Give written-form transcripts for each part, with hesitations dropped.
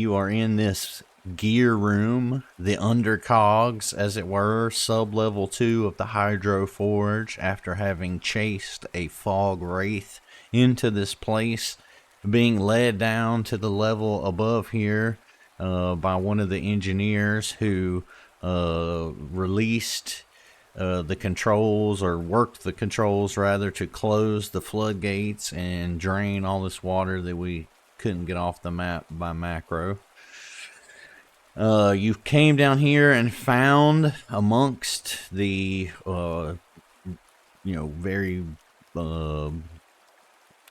you are in this gear room, the undercogs, as it were, sub-level 2 of the Hydro Forge, after having chased a fog wraith into this place, being led down to the level above here by one of the engineers who released the controls, or worked the controls rather, to close the floodgates and drain all this water that we couldn't get off the map by macro. You came down here and found amongst the very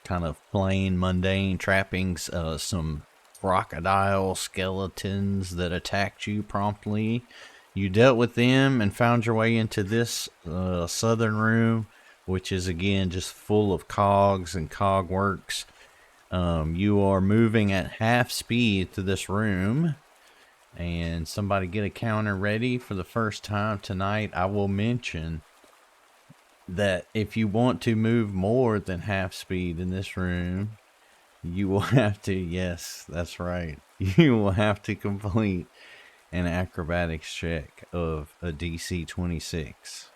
kind of plain mundane trappings some crocodile skeletons that attacked you promptly. You dealt with them and found your way into this southern room, which is again just full of cogs and cog works. You are moving at half speed to this room, and somebody get a counter ready for the first time tonight. I will mention that if you want to move more than half speed in this room, you will have to, yes, that's right, you will have to complete an acrobatics check of a DC 26.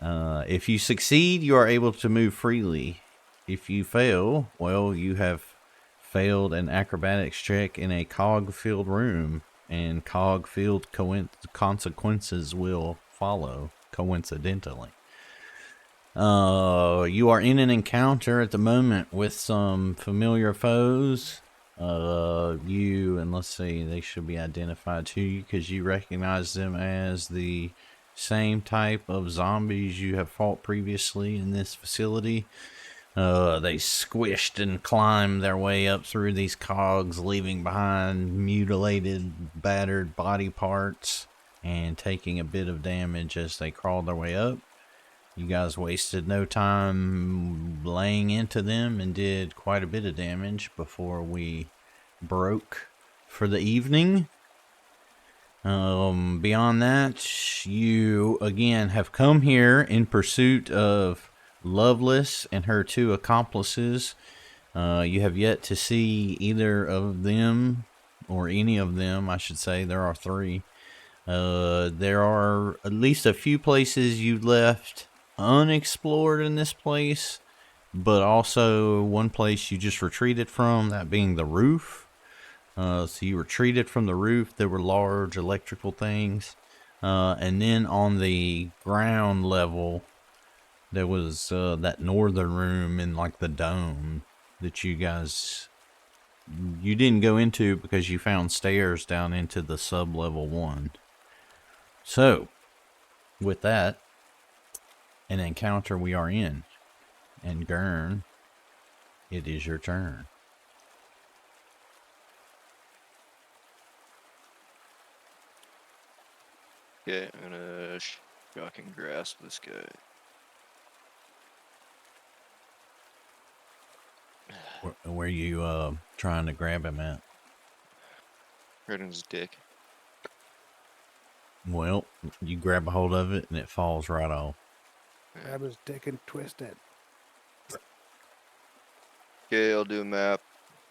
If you succeed, you are able to move freely. If you fail, well, you have failed an acrobatics check in a cog-filled room, and cog-filled consequences will follow, coincidentally. You are in an encounter at the moment with some familiar foes. And let's see, they should be identified to you because you recognize them as the same type of zombies you have fought previously in this facility. They squished and climbed their way up through these cogs, leaving behind mutilated, battered body parts and taking a bit of damage as they crawled their way up. You guys wasted no time laying into them and did quite a bit of damage before we broke for the evening. Beyond that, you again have come here in pursuit of Loveless and her two accomplices. You have yet to see either of them, or any of them, I should say. There are three. There are at least a few places you left unexplored in this place, but also one place you just retreated from, that being the roof. So you retreated from the roof. There were large electrical things. And then on the ground level, there was that northern room in like the dome that you didn't go into because you found stairs down into the sub-level 1. So, with that, an encounter we are in. And Gurn, it is your turn. Okay, I'm gonna shock and grasp this guy. Where you trying to grab him at? Right in his dick. Well, you grab a hold of it and it falls right off. Grab his dick and twist it. Okay, I'll do a map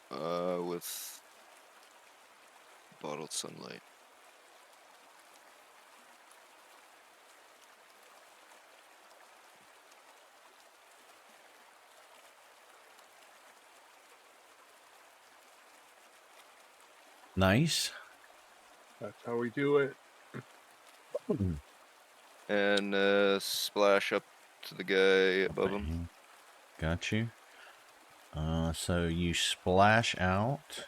with bottled sunlight. Nice. That's how we do it. And splash up to the guy above him. Got you. So you splash out.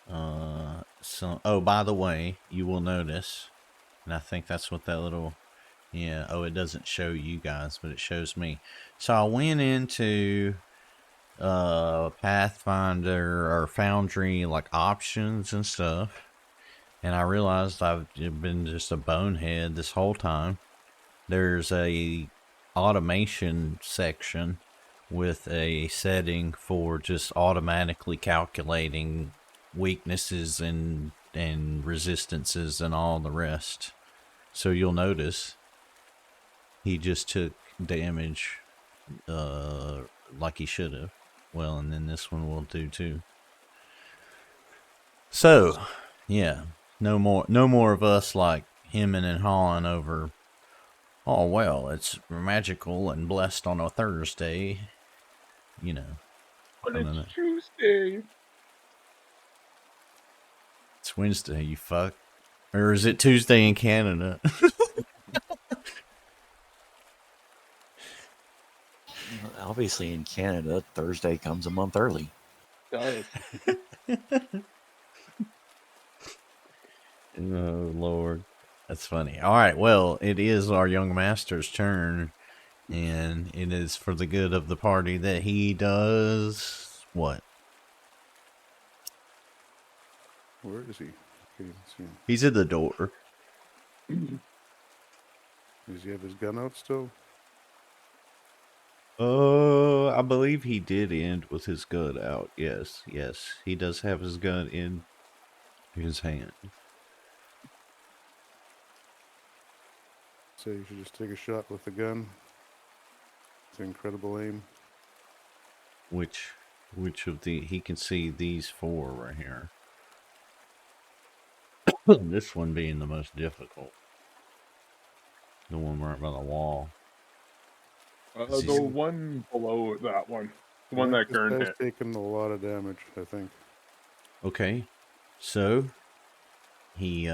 Oh, by the way, you will notice, and I think that's what that little, it doesn't show you guys, but it shows me. So I went into Pathfinder or Foundry like options and stuff, and I realized I've been just a bonehead this whole time. There's a automation section with a setting for just automatically calculating weaknesses and resistances and all the rest. So you'll notice he just took damage like he should have. Well, and then this one will do too. So, yeah, no more of us like hemming and hawing over. Oh well, it's magical and blessed on a Thursday. You know, But no, no, it's no. Tuesday. It's Wednesday. You fuck, or is it Tuesday in Canada? Obviously, in Canada, Thursday comes a month early. Does. Oh Lord, that's funny. All right, well, it is our young master's turn, and it is for the good of the party that he does what? Where is he? Can't even see him. He's at the door. Does he have his gun out still? I believe he did end with his gun out. Yes, yes, he does have his gun in his hand. Say you should just take a shot with the gun. It's incredible aim. Which of the he can see these four right here. This one being the most difficult. The one right by the wall. Is he- The one below that one. The one that This Gurn guy's hit. taking a lot of damage, I think. Okay, so he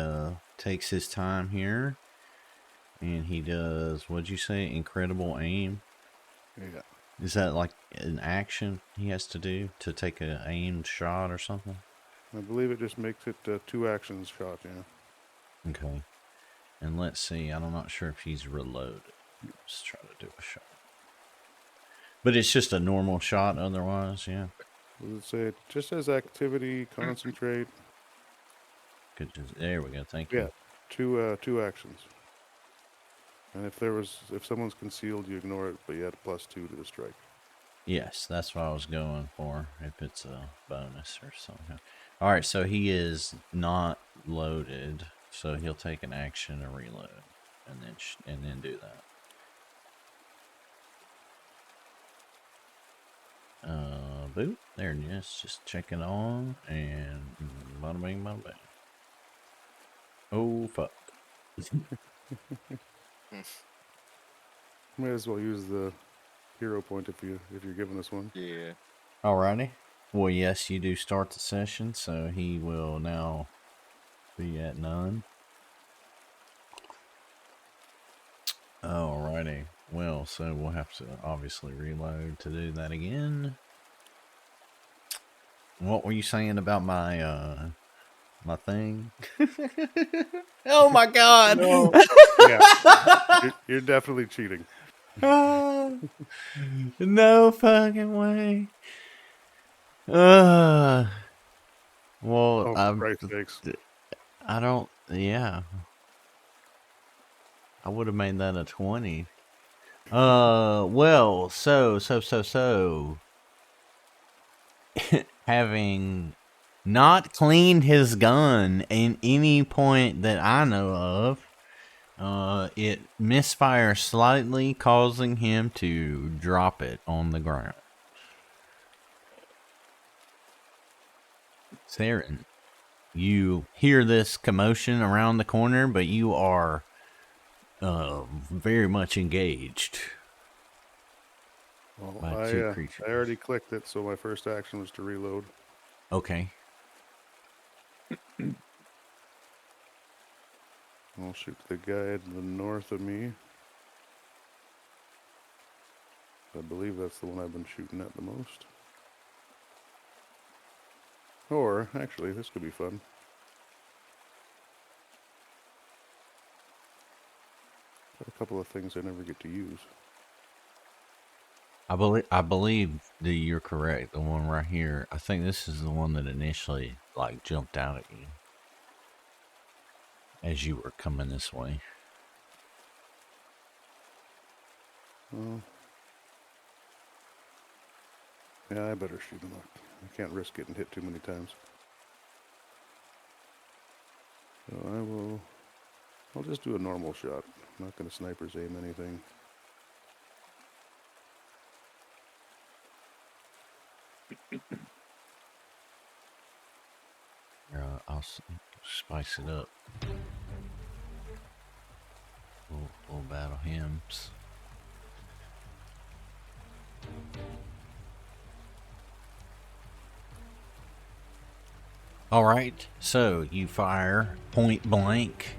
takes his time here, and he does. What'd you say? Incredible aim. Yeah. Is that like an action he has to do to take a aimed shot or something? I believe it just makes it 2 actions shot, yeah. Okay. And let's see. I'm not sure if he's reloaded. Let's try to do a shot. But it's just a normal shot otherwise, yeah. Does it say it just says activity, concentrate? Good. There we go. Thank Yeah. you. 2 actions. And if someone's concealed, you ignore it, but you add +2 to the strike. Yes, that's what I was going for. If it's a bonus or something. All right, so he is not loaded, so he'll take an action to reload, and then do that. Boop. There it is. Just checking on, and bada bing, bada bing. Oh fuck. Might as well use the hero point if you're giving us one. Yeah. Alrighty. Well, yes, you do start the session, so he will now be at none. Alrighty. Well, so we'll have to obviously reload to do that again. What were you saying about my my thing? Oh my god! No. Yeah. You're definitely cheating. No fucking way. Well, Oh, for Christ's sakes. I don't. Yeah, I would have made that a 20. Well, so. Having not cleaned his gun in any point that I know of, it misfires slightly, causing him to drop it on the ground. Saren, you hear this commotion around the corner, but you are very much engaged Well, by two creatures. I already clicked it, so my first action was to reload. Okay. I'll shoot the guy to the north of me. I believe that's the one I've been shooting at the most. Or, actually, this could be fun. Got a couple of things I never get to use. I believe that you're correct. The one right here. I think this is the one that initially like jumped out at you as you were coming this way. Well, yeah, I better shoot him up. I can't risk getting hit too many times. So I'll just do a normal shot. I'm not going to sniper's aim anything. I'll spice it up. Little battle hymns. All right, so you fire point blank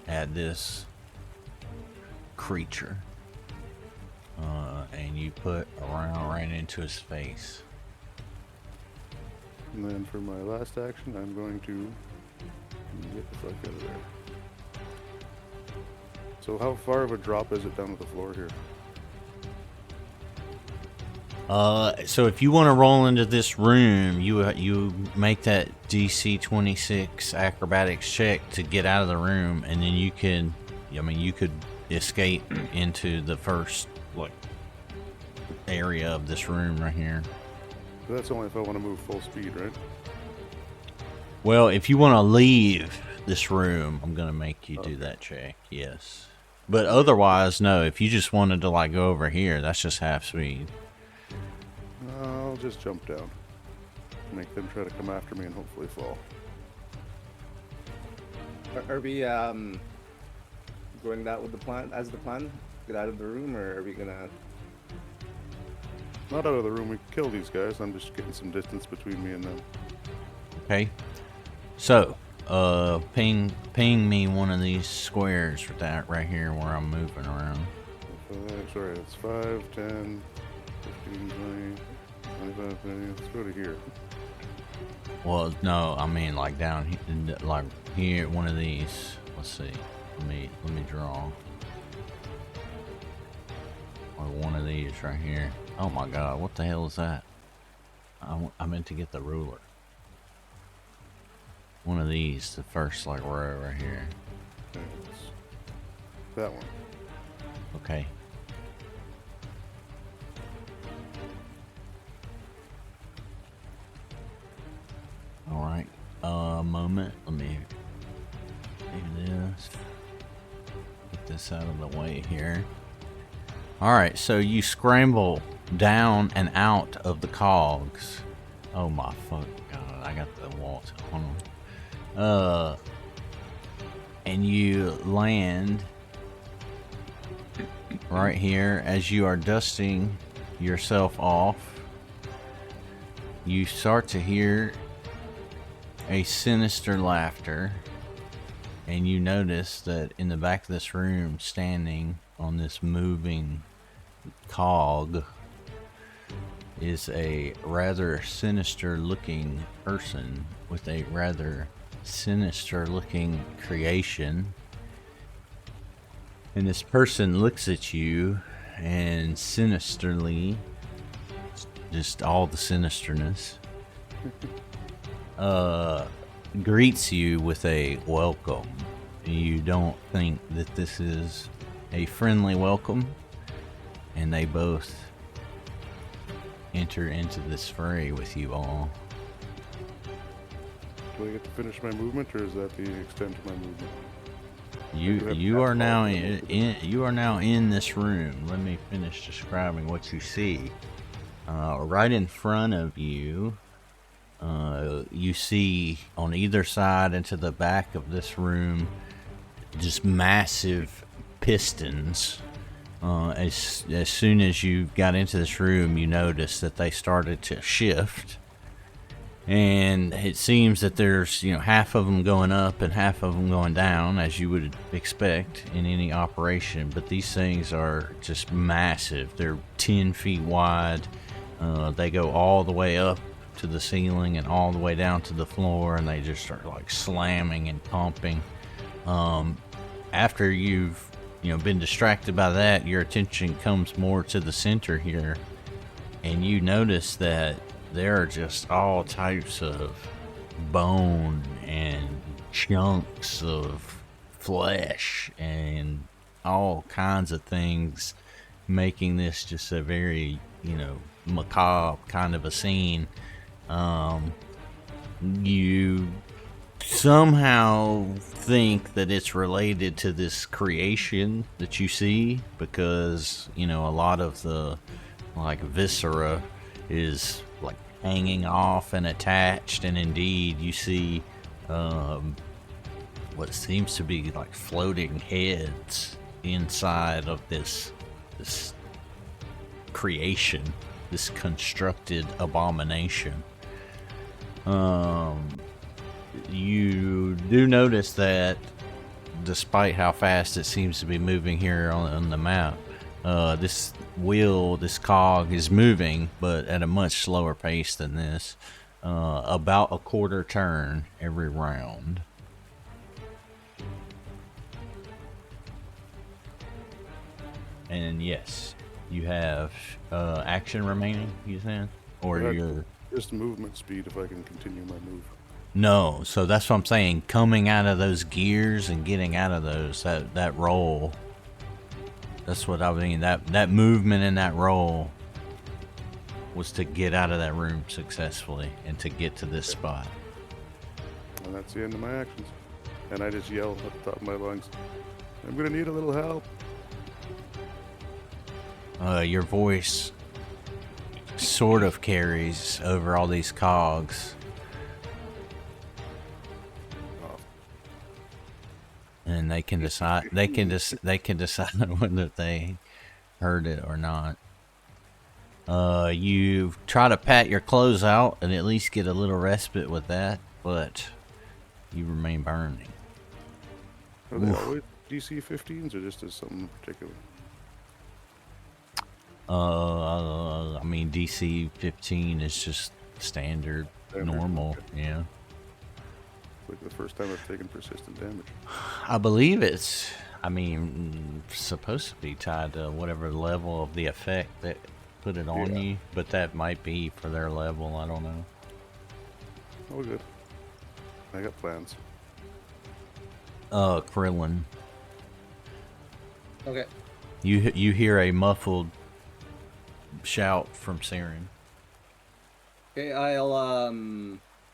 at this creature, and you put a round right into his face. And then for my last action, I'm going to get the fuck out of there. So how far of a drop is it down to the floor here? So if you want to roll into this room, you make that DC 26 acrobatics check to get out of the room, and then you could escape into the first area of this room right here. So that's only if I want to move full speed, right? Well, if you want to leave this room, I'm gonna make you do that check. Yes, but otherwise, no. If you just wanted to go over here, that's just half speed. I'll just jump down. Make them try to come after me and hopefully fall. Are we going that with the plan as the plan? Get out of the room, or are we gonna? Not out of the room. We can kill these guys. I'm just getting some distance between me and them. Okay. So, ping me one of these squares for that right here where I'm moving around. Sorry, that's 5, 10, 15, 20, 25, 30. Let's go to here. Well, no, I mean down here, one of these. Let's see. Let me draw. Or one of these right here. Oh my God, what the hell is that? I meant to get the ruler. One of these, the first row right here. Okay, that one. Okay. All right. Moment. Let me do this. Get this out of the way here. All right. So you scramble down and out of the cogs. Oh my fuck God! I got the walls on them. And you land right here as you are dusting yourself off. You start to hear a sinister laughter, and you notice that in the back of this room, standing on this moving cog, is a rather sinister looking person with a rather sinister looking creation. And this person looks at you and sinisterly, just all the sinisterness, greets you with a welcome. You don't think that this is a friendly welcome, and they both enter into this fray with you all. Do I get to finish my movement, or is that the extent of my movement? You are now in this room. Let me finish describing what you see. Right in front of you, you see on either side into the back of this room just massive pistons. As soon as you got into this room, you noticed that they started to shift, and it seems that there's half of them going up and half of them going down, as you would expect in any operation. But these things are just massive. They're 10 feet wide. They go all the way up to the ceiling and all the way down to the floor, and they just start slamming and pumping. After you've been distracted by that, your attention comes more to the center here, and you notice that there are just all types of bone and chunks of flesh and all kinds of things, making this just a very macabre kind of a scene. You somehow think that it's related to this creation that you see, because a lot of the viscera is hanging off and attached, and indeed you see what seems to be like floating heads inside of this creation, this constructed abomination. You do notice that despite how fast it seems to be moving here on the map, this cog is moving, but at a much slower pace than this. About a quarter turn every round. And yes, you have action remaining, you saying? Or Yeah. you're... Just movement speed if I can continue my move. No, so that's what I'm saying. Coming out of those gears and getting out of those, that roll. That's what I mean. That movement and that roll was to get out of that room successfully and to get to this spot. And that's the end of my actions. And I just yell at the top of my lungs, I'm gonna need a little help. Your voice sort of carries over all these cogs. And they can decide decide whether they heard it or not. You try to pat your clothes out and at least get a little respite with that, but you remain burning. Are they always DC 15s or just as something particular? I mean, DC 15 is just standard, normal, Okay. yeah. It's like the first time I've taken persistent damage. I believe it's, supposed to be tied to whatever level of the effect that put it on Yeah. you, but that might be for their level, I don't know. Oh, good. I got plans. Krillin, Okay. you hear a muffled shout from Siren. Okay,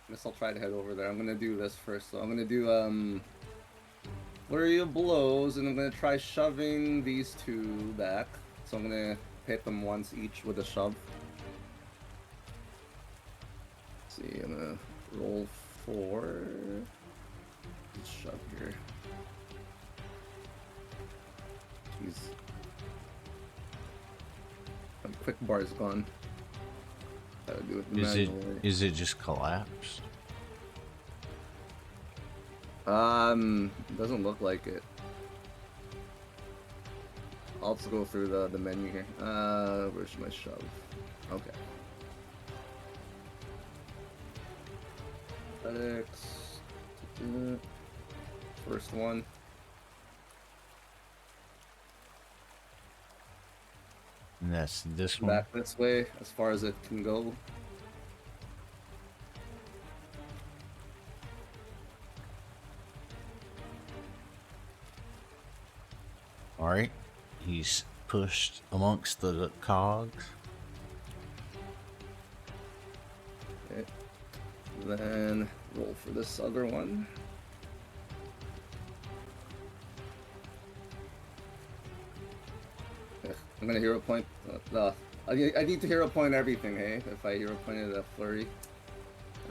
guess I'll try to head over there. I'm gonna do this first. So I'm gonna do flurry of blows, and I'm gonna try shoving these two back. So I'm gonna hit them once each with a shove. Let's see, I'm gonna roll 4. Let's shove here. Jeez. My quick bar is gone. Gotta do it manually. Is it just collapsed? Doesn't look like it. I'll just go through the menu here. Where's my shove? Okay. Athletics. First one. And that's this one. Back this way, as far as it can go. Alright. He's pushed amongst the cogs. Okay. Then roll for this other one. I'm gonna hero point. I need to hero point everything, hey? If I hero pointed a flurry,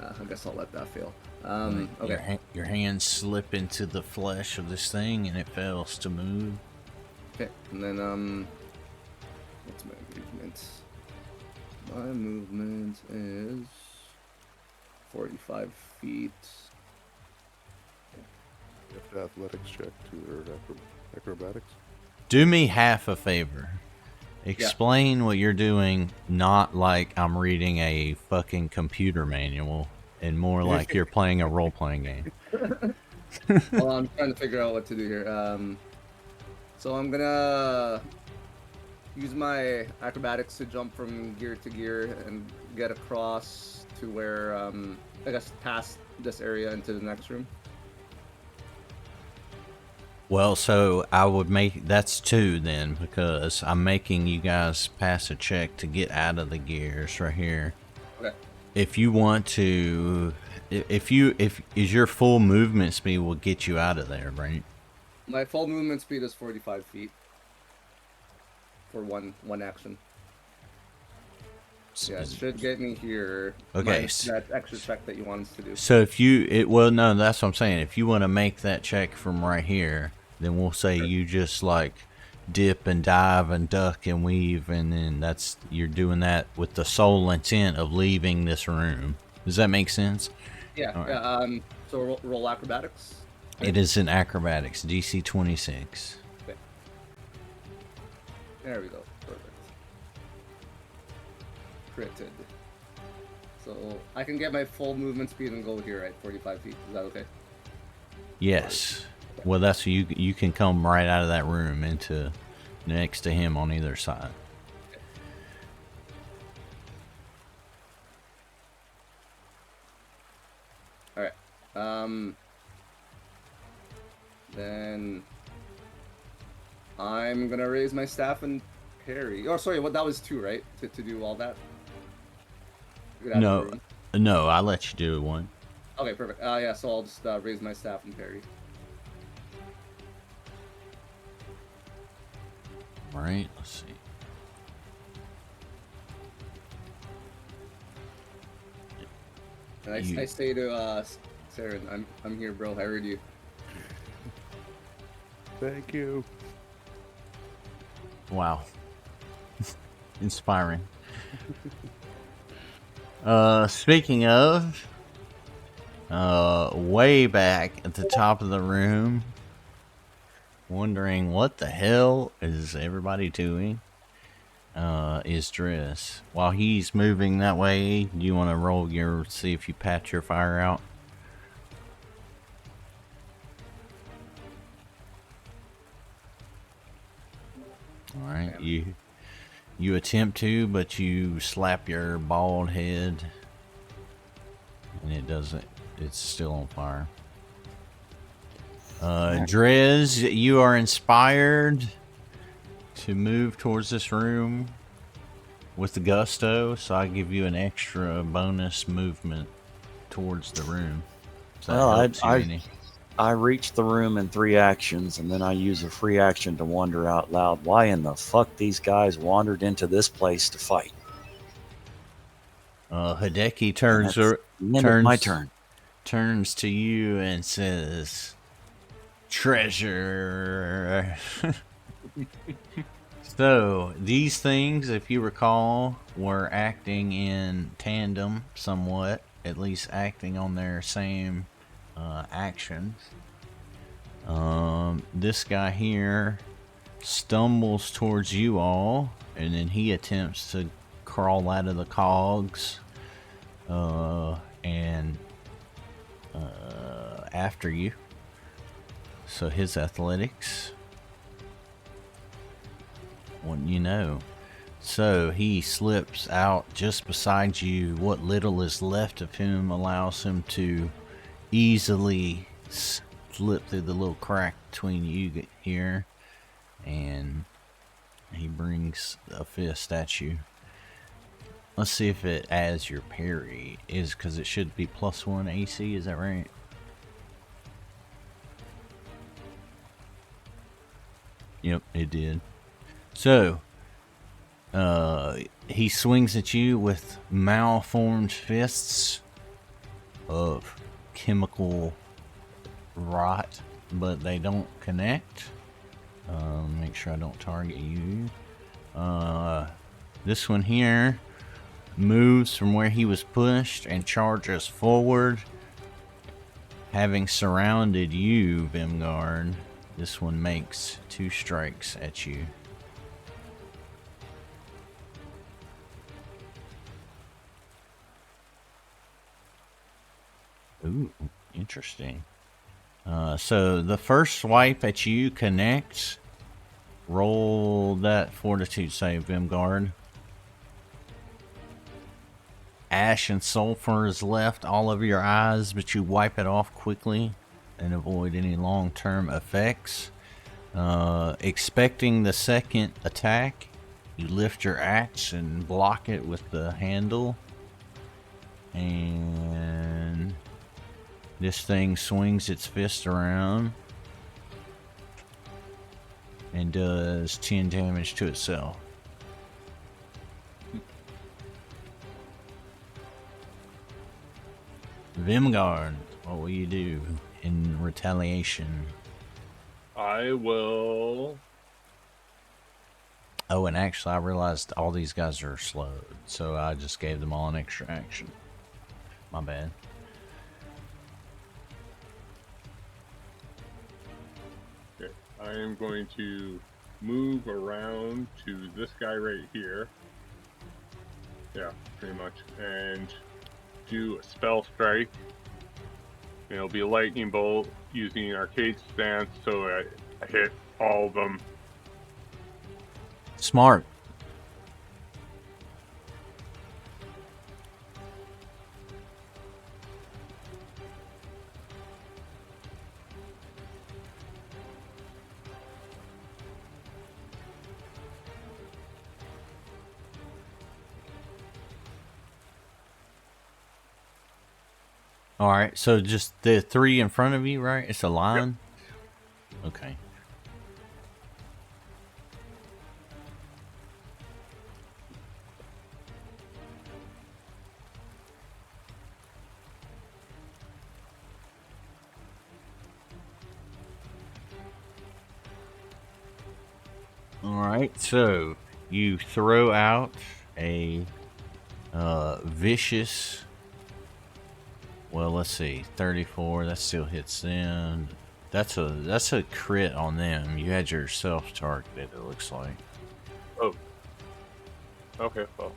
I guess I'll let that fail. Okay. Your hands slip into the flesh of this thing and it fails to move. Okay, and then what's my movement? My movement is 45 feet. You have to athletics check too, or acrobatics. Do me half a favor. Explain what you're doing, not like I'm reading a fucking computer manual, and more like you're playing a role-playing game. Well, I'm trying to figure out what to do here. So I'm gonna use my acrobatics to jump from gear to gear and get across to where, I guess past this area into the next room. Well, so I would make that's 2 then, because I'm making you guys pass a check to get out of the gears right here. Okay. If you want to, if is your full movement speed will get you out of there, right? My full movement speed is 45 feet for one action. Yeah, it should get me here. Okay, Minus that extra check that you want us to do. So if well, no, that's what I'm saying. If you want to make that check from right here, then we'll say you just like dip and dive and duck and weave, and then you're doing that with the sole intent of leaving this room. Does that make sense? Yeah. All right. Yeah. So roll acrobatics. It is in acrobatics, DC 26. Okay. There we go. Perfect. Critted. So I can get my full movement speed and go here at 45 feet. Is that okay? Yes. Well, that's you can come right out of that room into next to him on either side. All right. Then I'm gonna raise my staff and parry. Oh, sorry. What that was 2, right? To do all that. Get out of the room. No, I'll let you do one. Okay, perfect. Yeah. So I'll just raise my staff and parry. All right. Let's see. And I say to Saren, I'm here, bro. I heard you. Thank you. Wow. Inspiring. Speaking of, way back at the top of the room, wondering what the hell is everybody doing, is Driss. While he's moving that way, do you want to see if you patch your fire out? Alright, you attempt to, but you slap your bald head, and it's still on fire. Drez, you are inspired to move towards this room with the gusto, so I give you an extra bonus movement towards the room. So Well, I reach the room in 3 actions, and then I use a free action to wonder out loud why in the fuck these guys wandered into this place to fight. Hideki turns my turn. Turns to you and says, "Treasure." So these things, if you recall, were acting in tandem somewhat, at least acting on their same actions. This guy here stumbles towards you all, and then he attempts to crawl out of the cogs and after you. So his athletics, wouldn't you know? So he slips out just beside you. What little is left of him allows him to easily slip through the little crack between you here, and he brings a fist at you. Let's see if it adds your parry, because it should be +1 AC, is that right? Yep, it did. So he swings at you with malformed fists of chemical rot, but they don't connect. Make sure I don't target you. This one here moves from where he was pushed and charges forward, having surrounded you, Vimgard. This one makes 2 strikes at you. Ooh, interesting. So the first swipe at you connects. Roll that fortitude save, Vimgard. Ash and sulfur is left all over your eyes, but you wipe it off quickly and avoid any long-term effects. Expecting the second attack, you lift your axe and block it with the handle. And this thing swings its fist around and does 10 damage to itself. Vimgard, what will you do in retaliation? I will. Oh, and actually, I realized all these guys are slowed, so I just gave them all an extra action. My bad. Okay, I am going to move around to this guy right here. Yeah, pretty much. And do a spell strike. And it'll be a lightning bolt using arcade stance, so I hit all of them. Smart. All right, so just the three in front of you, right? It's a line? Yep. Okay. All right, so you throw out a vicious. Well, let's see, 34. That still hits them. That's a crit on them. You had yourself targeted. It looks like. Oh. Okay, well.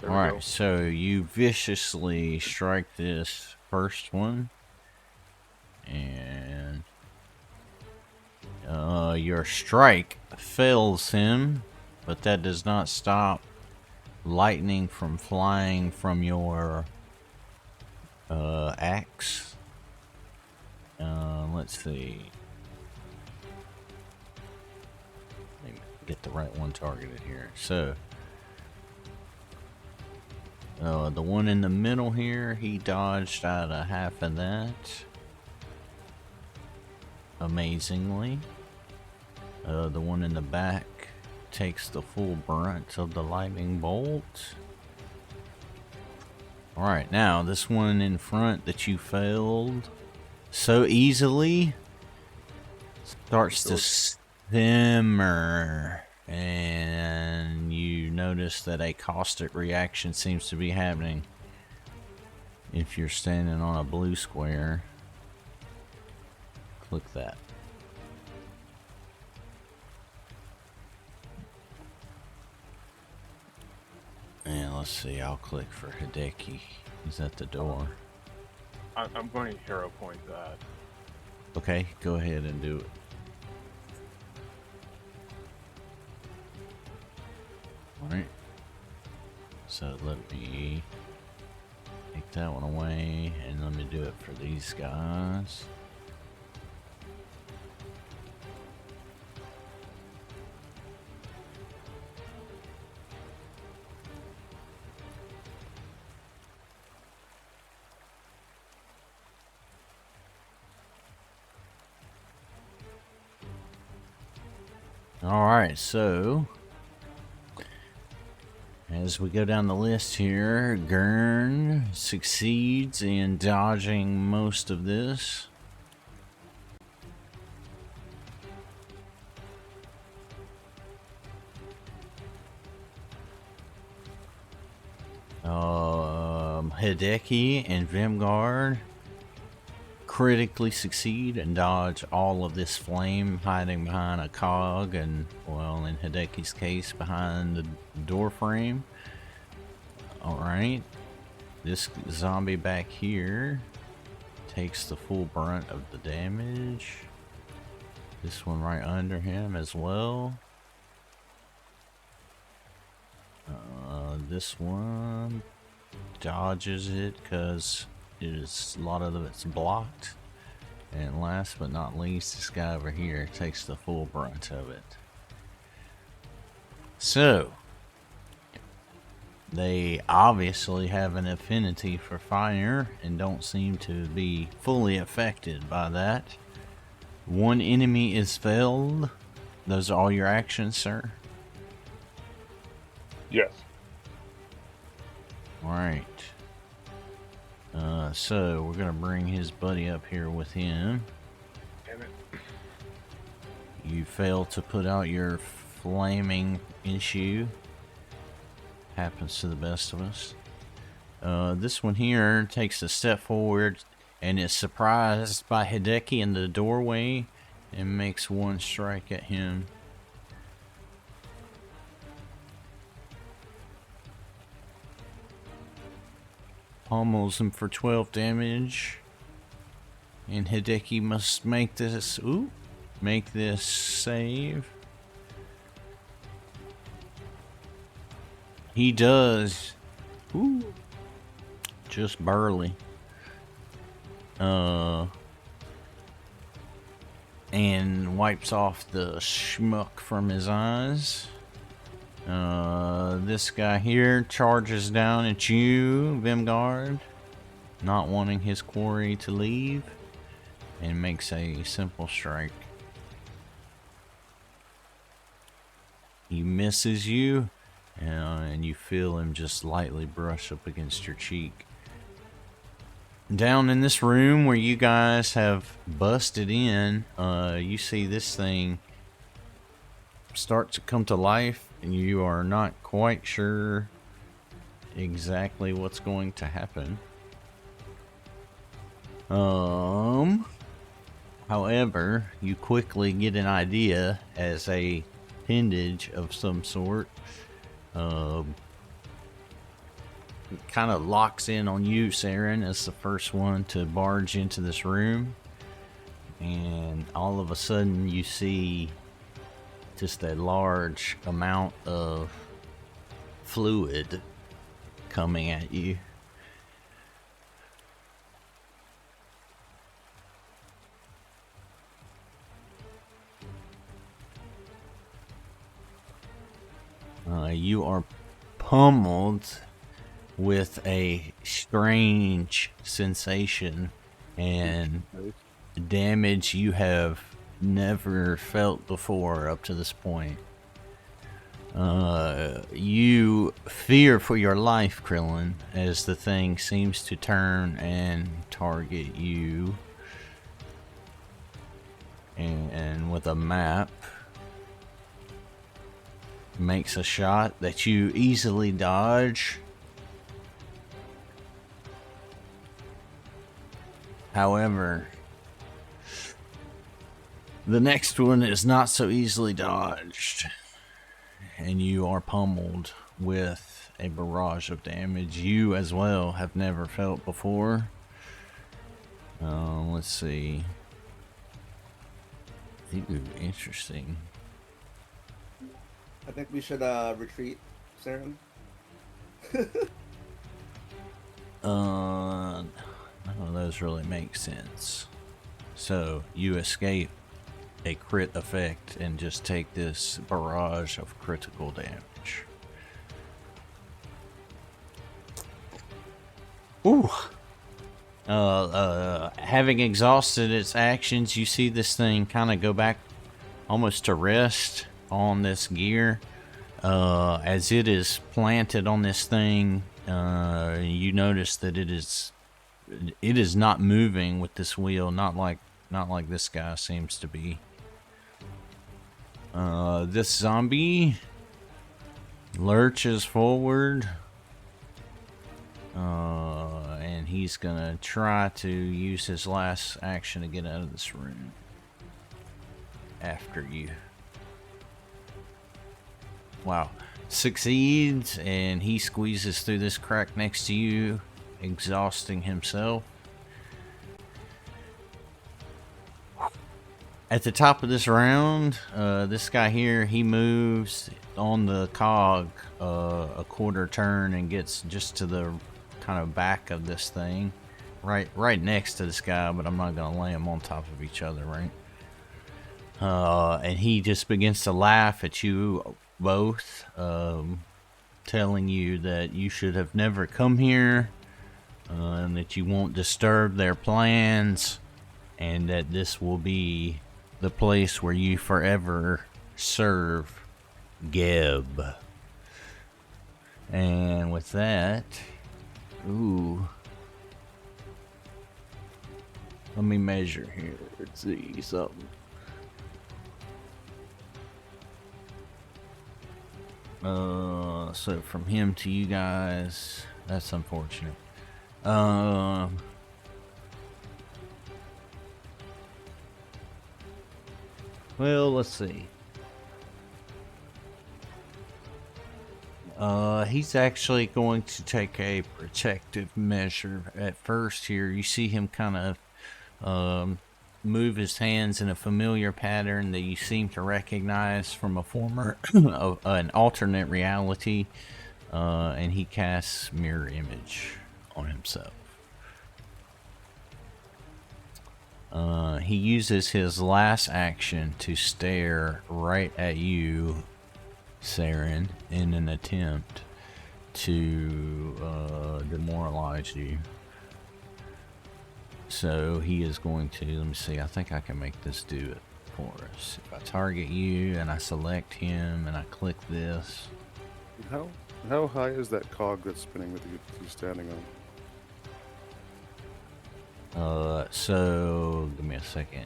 There we All go. right, so you viciously strike this first one, and your strike fails him, but that does not stop lightning from flying from your axe. Let's see. Let me get the right one targeted here. So, the one in the middle here, he dodged out of half of that. Amazingly. The one in the back takes the full brunt of the lightning bolt. Alright, now this one in front that you failed so easily starts to simmer, and you notice that a caustic reaction seems to be happening if you're standing on a blue square. Click that. And let's see, I'll click for Hideki. He's at the door. I'm going to hero point that. Okay, go ahead and do it. Alright. So let me take that one away, and let me do it for these guys. Alright, so as we go down the list here, Gurn succeeds in dodging most of this. Hideki and Vimgard critically succeed and dodge all of this flame hiding behind a cog, and, well, in Hideki's case, behind the door frame. Alright, this zombie back here takes the full brunt of the damage. This one right under him as well. This one dodges it because a lot of it's blocked. And last but not least, this guy over here takes the full brunt of it. So, they obviously have an affinity for fire and don't seem to be fully affected by that. One enemy is felled. Those are all your actions, sir? Yes. Alright. So we're gonna bring his buddy up here with him. Damn it. You fail to put out your flaming issue. Happens to the best of us. This one here takes a step forward and is surprised by Hideki in the doorway and makes one strike at him. Pummels him for 12 damage. And Hideki must make this save. He does. Ooh. Just barely. And wipes off the schmuck from his eyes. This guy here charges down at you, Vimgard, not wanting his quarry to leave, and makes a simple strike. He misses you, and you feel him just lightly brush up against your cheek. Down in this room where you guys have busted in, you see this thing start to come to life, and you are not quite sure exactly what's going to happen. However, you quickly get an idea as a appendage of some sort kind of locks in on you, Saren, as the first one to barge into this room, and all of a sudden you see just a large amount of fluid coming at you. You are pummeled with a strange sensation and damage you have never felt before up to this point. You fear for your life, Krillin, as the thing seems to turn and target you. And with a map, makes a shot that you easily dodge. However, the next one is not so easily dodged, and you are pummeled with a barrage of damage you as well have never felt before. Let's see. Ooh, interesting. I think we should retreat, Saren. None of those really make sense. So you escape a crit effect and just take this barrage of critical damage. Ooh. Having exhausted its actions, you see this thing kind of go back almost to rest on this gear. As it is planted on this thing, you notice that it is not moving with this wheel, not like this guy seems to be. This zombie lurches forward, and he's gonna try to use his last action to get out of this room after you. Wow. Succeeds, and he squeezes through this crack next to you, exhausting himself. At the top of this round, this guy here, he moves on the cog a quarter turn and gets just to the kind of back of this thing, right next to this guy, but I'm not gonna lay them on top of each other, right? And he just begins to laugh at you both, telling you that you should have never come here, and that you won't disturb their plans, and that this will be the place where you forever serve Geb. And with that, ooh. Let me measure here. Let's see something. So from him to you guys, that's unfortunate. Well, let's see. He's actually going to take a protective measure at first here. You see him kind of move his hands in a familiar pattern that you seem to recognize from a former, an alternate reality, and he casts mirror image on himself. He uses his last action to stare right at you, Saren, in an attempt to demoralize you. So he is going to, let me see, I think I can make this do it for us. If I target you and I select him and I click this. How high is that cog that's spinning with you standing on? So give me a second.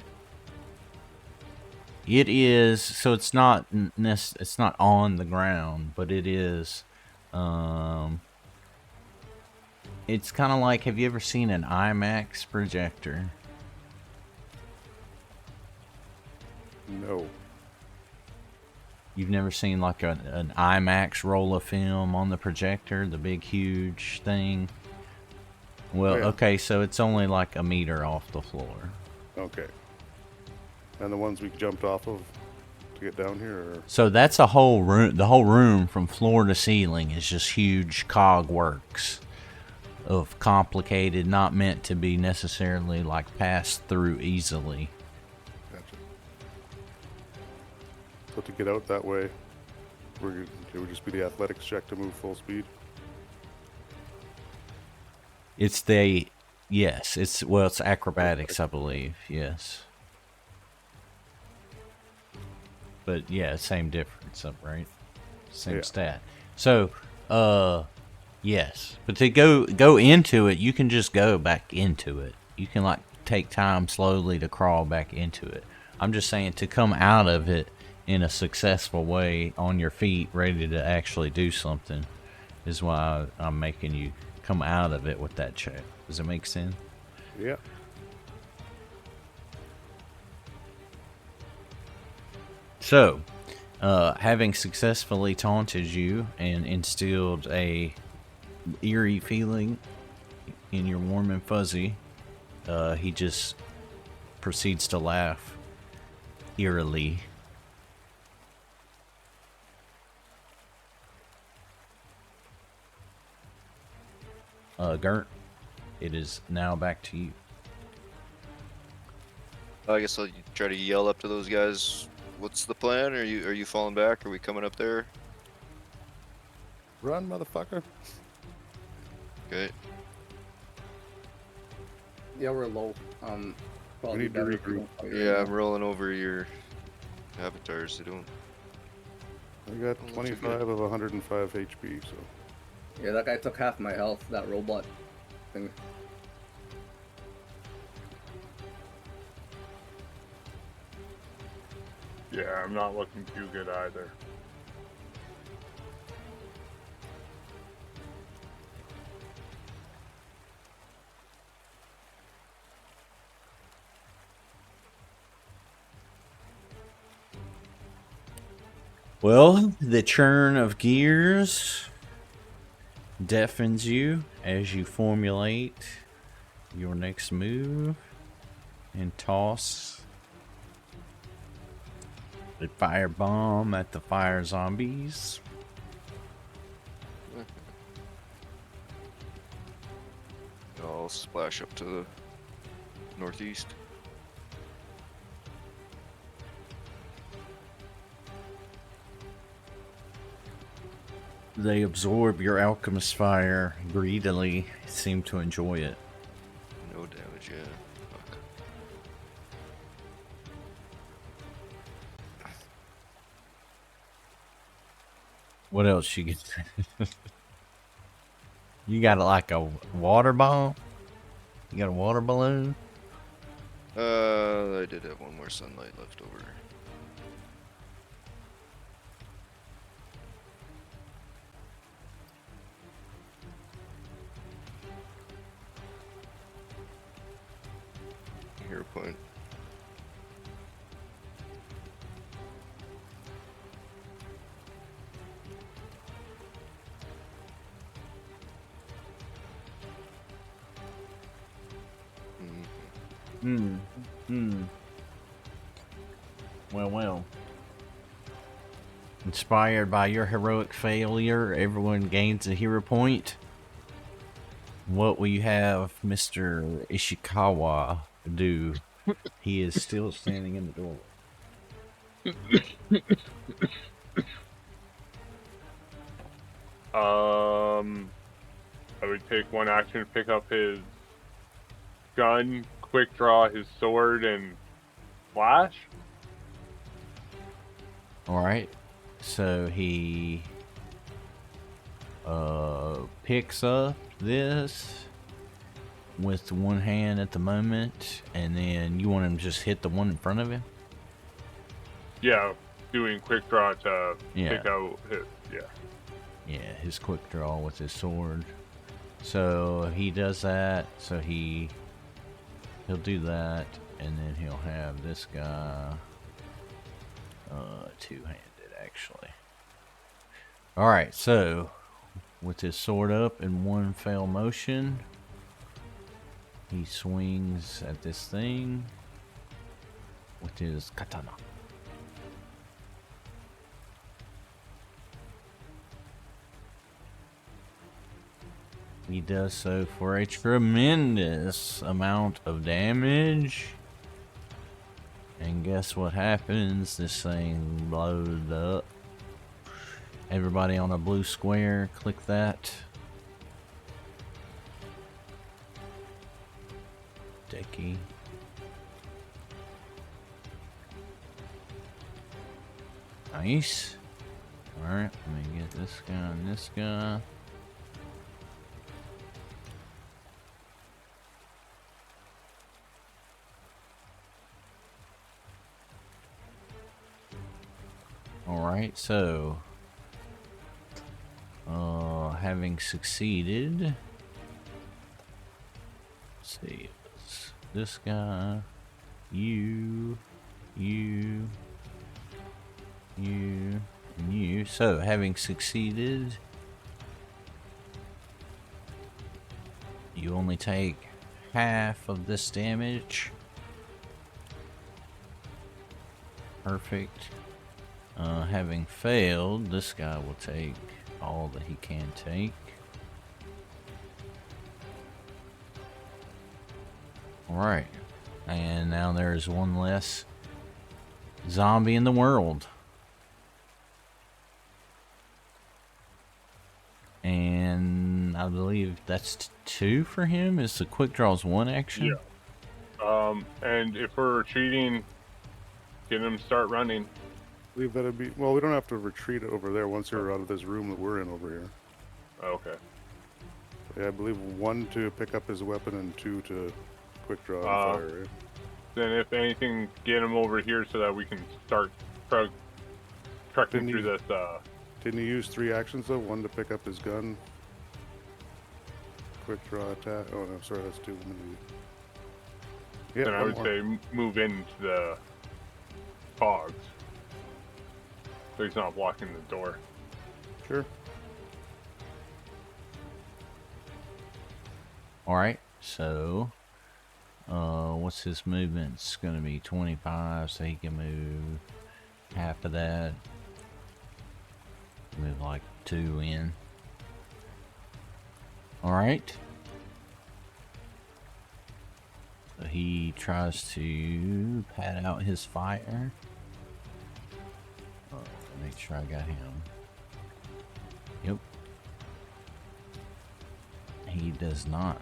It is, so it's not it's not on the ground, but it is it's kind of like, have you ever seen an IMAX projector? No. You've never seen like an IMAX roll of film on the projector, the big huge thing? Well, Oh, yeah. okay, so it's only like a meter off the floor. Okay. And the ones we jumped off of to get down here? Or? So that's a whole room. The whole room from floor to ceiling is just huge cog works of complicated, not meant to be necessarily like passed through easily. Gotcha. So to get out that way, it would just be the athletics check to move full speed? It's yes, it's acrobatics, I believe, yes. But yeah, same difference, right? Same stat. So, yes, but to go into it, you can just go back into it. You can like take time slowly to crawl back into it. I'm just saying to come out of it in a successful way on your feet, ready to actually do something, is why I'm making you come out of it with that check. Does it make sense? Yeah. So, having successfully taunted you and instilled a eerie feeling in your warm and fuzzy, he just proceeds to laugh eerily. Gert, it is now back to you. I guess I'll try to yell up to those guys. What's the plan? Are you falling back? Are we coming up there? Run, motherfucker. Okay. Yeah, we're low. Probably need to better if we regroup. don't fight right Yeah, now. I'm rolling over your avatars. They don't. I got too 25 good. of 105 HP, so. Yeah, that guy took half my health, that robot thing. Yeah, I'm not looking too good either. Well, the churn of gears deafens you as you formulate your next move and toss a fire bomb at the fire zombies. I'll splash up to the northeast. They absorb your alchemist fire greedily, seem to enjoy it. No damage, yeah. Fuck. What else you get? You got like a water ball? You got a water balloon? I did have one more sunlight left over. Hero point. Well. Inspired by your heroic failure, everyone gains a hero point. What will you have Mr. Ishikawa do? He is still standing in the doorway. I would take one action to pick up his gun, quick draw his sword, and flash. Alright. So he picks up this with one hand at the moment, and then you want him to just hit the one in front of him? Yeah, doing quick draw to Yeah. pick out his, Yeah, his quick draw with his sword. So he does that, so he'll do that, and then he'll have this guy two-handed actually. Alright, so with his sword up in one fell motion, he swings at this thing with his katana. He does so for a tremendous amount of damage. And guess what happens? This thing blows up. Everybody on a blue square, click that. Decky. Nice. Alright, let me get this guy and this guy. Alright, so having succeeded, let's see, it's this guy, you, and you. So having succeeded, you only take half of this damage. Perfect. Having failed, this guy will take all that he can take. Alright. And now there's one less zombie in the world. And I believe that's two for him. Is the quick draws one action? Yeah. And if we're retreating, get him to start running. I believe that'd be, well, we don't have to retreat over there once you're out of this room that we're in over here. Okay. Yeah, I believe one to pick up his weapon and two to quick draw and fire, right? Then if anything, get him over here so that we can start trucking through this. Didn't he use 3 actions though? One to pick up his gun. Quick draw attack. Oh no, sorry, that's 2. Yeah, Then I would say move into the cogs. So he's not blocking the door. Sure. Alright, so what's his movement? It's gonna be 25, so he can move half of that. Move like 2 in. Alright. So he tries to pad out his fire. Make sure I got him. Yep. He does not.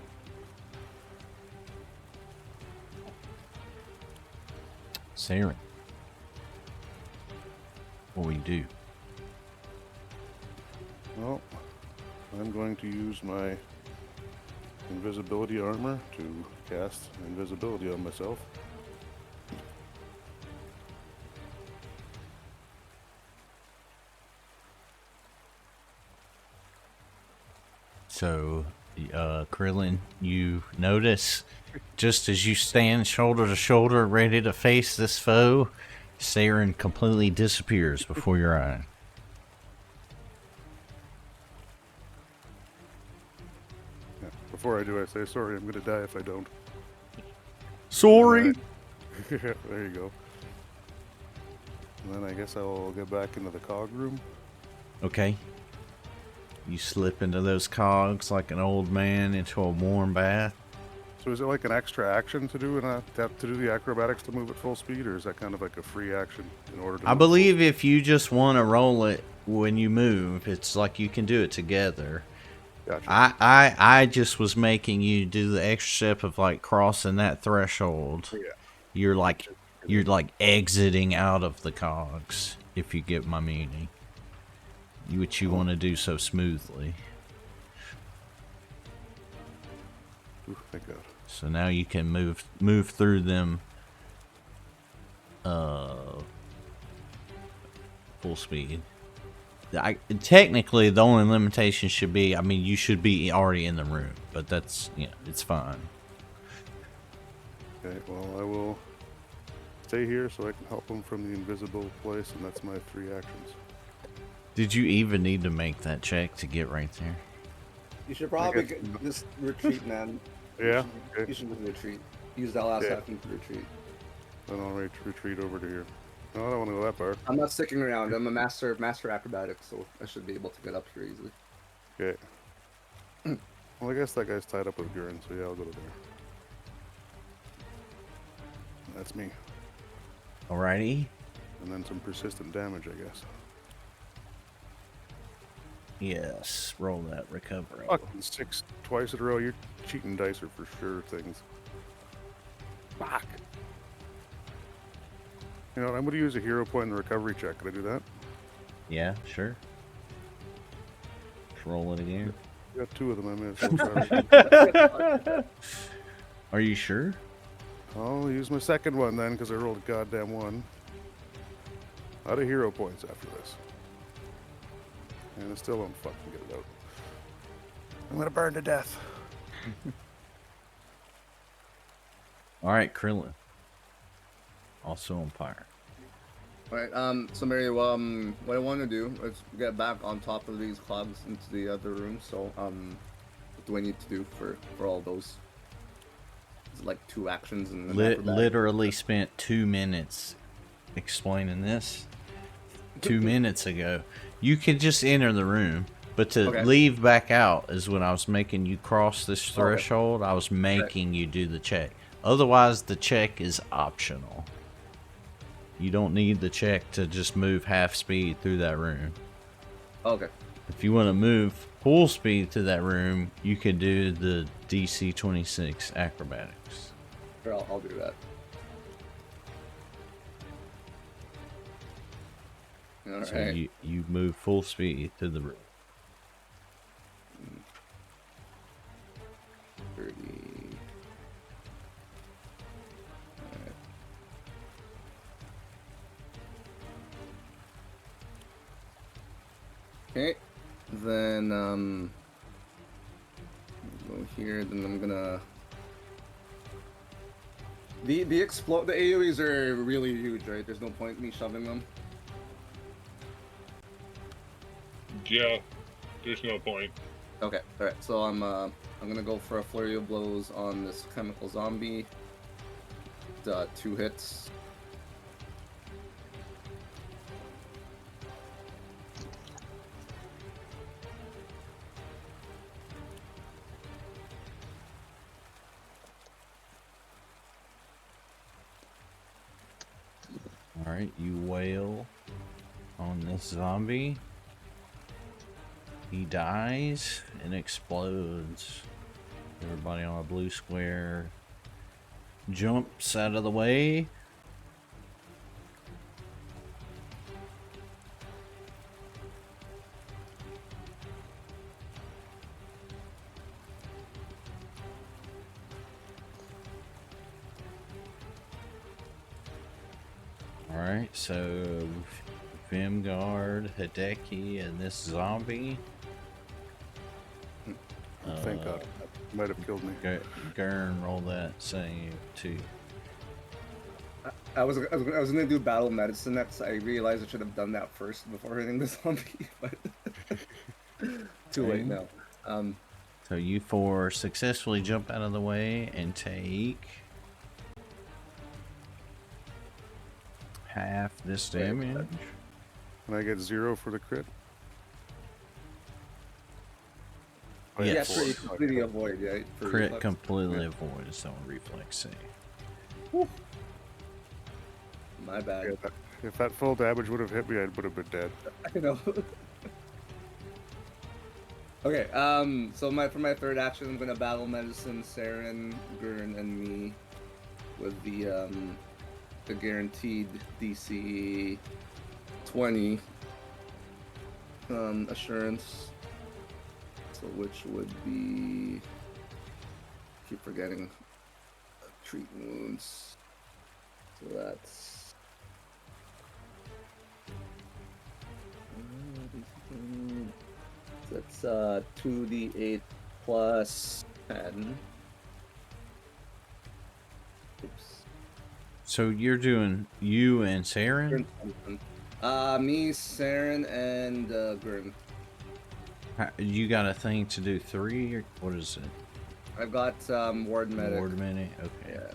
Saren. What we do? Well, I'm going to use my invisibility armor to cast invisibility on myself. So, Krillin, you notice just as you stand shoulder to shoulder, ready to face this foe, Saren completely disappears before your eye. Yeah. Before I do, I say, sorry, I'm gonna die if I don't. Sorry. Yeah, there you go. And then I guess I'll get back into the cog room. Okay. You slip into those cogs like an old man into a warm bath. So is it like an extra action to do to do the acrobatics to move at full speed, or is that kind of like a free action in order to? I believe if you just want to roll it when you move, it's like you can do it together. Gotcha. I just was making you do the extra step of like crossing that threshold. Yeah. You're like exiting out of the cogs, if you get my meaning. Which you want to do so smoothly. Ooh, thank God. So now you can move through them full speed. Technically, the only limitation should be, I mean, you should be already in the room, but that's, it's fine. Okay, well, I will stay here so I can help them from the invisible place, and that's my 3 actions. Did you even need to make that check to get right there? You should probably guess- just retreat, man. Yeah? You Okay. should retreat. Use that last Yeah. action to retreat. Then I'll retreat over to here. No, I don't want to go that far. I'm not sticking around. I'm a master acrobatics, so I should be able to get up here easily. Okay. Well, I guess that guy's tied up with Gurren, so yeah, I'll go to there. That's me. Alrighty. And then some persistent damage, I guess. Yes, roll that recovery. Fucking 6 twice in a row. You're cheating dice are for sure things. Fuck. You know what, I'm going to use a hero point in the recovery check. Can I do that? Yeah, sure. Let's roll it again. I got 2 of them. I may as well try. Are you sure? I'll use my second one then, because I rolled a goddamn 1. Out of hero points after this. And I still don't fucking get it out. I'm gonna burn to death. Alright, Krillin. Also on fire. Alright, so Mary, what I want to do is get back on top of these clogs into the other room. So, what do I need to do for all those? It's like 2 actions and an acrobatic. Literally spent 2 minutes explaining this 2 minutes ago. You could just enter the room, but to leave back out is when I was making you cross this threshold. I was making you do the check. Otherwise, the check is optional. You don't need the check to just move half speed through that room. Okay. If you want to move full speed to that room, you can do the DC 26 acrobatics. Sure, I'll do that. Alright. So you move full speed to the room. 30. Alright. Okay. Then go here, then I'm gonna the AoEs are really huge, right? There's no point in me shoving them. Yeah, there's no point. Okay, alright, so I'm gonna go for a flurry of blows on this chemical zombie. 2 hits. Alright, you wail on this zombie. He dies and explodes. Everybody on a blue square jumps out of the way. Alright, so Vimguard, Hideki, and this zombie. Thank God. That might have killed me. Gurn, roll that save too. I was gonna do battle medicine next. I realized I should have done that first before hitting the zombie, but too late now. So you four successfully jump out of the way and take half this damage. And I get 0 for the crit. Oh, Yes. Yeah, for completely avoid. Yeah, for Crit reflex. completely Yeah. avoids on reflex save. My bad. Yeah, if that full damage would have hit me, I would have been dead. I know. Okay, so for my third action, I'm gonna battle medicine Saren, Gurn, and me with the guaranteed DC 20 assurance. So which would be, keep forgetting, treat wounds. So that's 2d8 plus 10. Oops. So you're doing you and Saren? Me, Saren, and Gurn. You got a thing to do 3 or what is it? I've got Ward Medic. Ward minute? Okay. Yeah.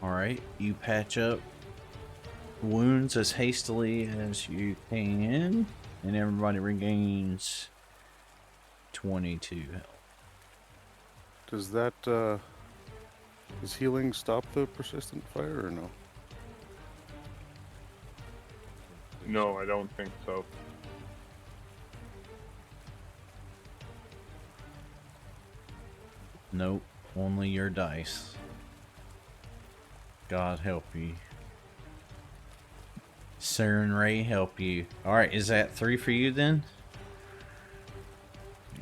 Alright, you patch up wounds as hastily as you can, and everybody regains 22 health. Does that, does healing stop the persistent fire or no? No, I don't think so. Nope, only your dice. God help you. Saren Ray help you. Alright, is that 3 for you then?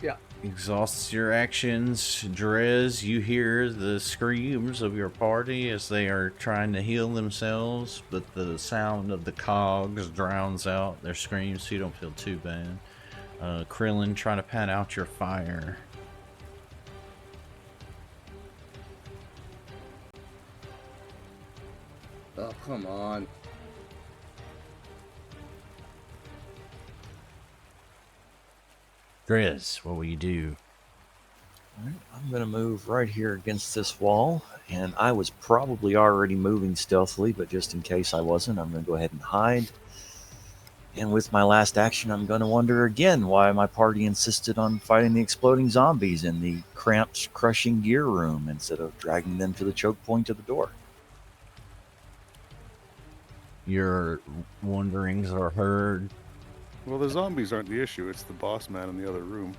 Yeah. Exhausts your actions. Drez, you hear the screams of your party as they are trying to heal themselves, but the sound of the cogs drowns out their screams so you don't feel too bad. Krillin, try to pat out your fire. Oh, come on. Drez, what will you do? Alright, I'm going to move right here against this wall, and I was probably already moving stealthily, but just in case I wasn't, I'm going to go ahead and hide. And with my last action, I'm going to wonder again why my party insisted on fighting the exploding zombies in the cramped, crushing gear room instead of dragging them to the choke point of the door. Your wonderings are heard. Well, the zombies aren't the issue. It's the boss man in the other room.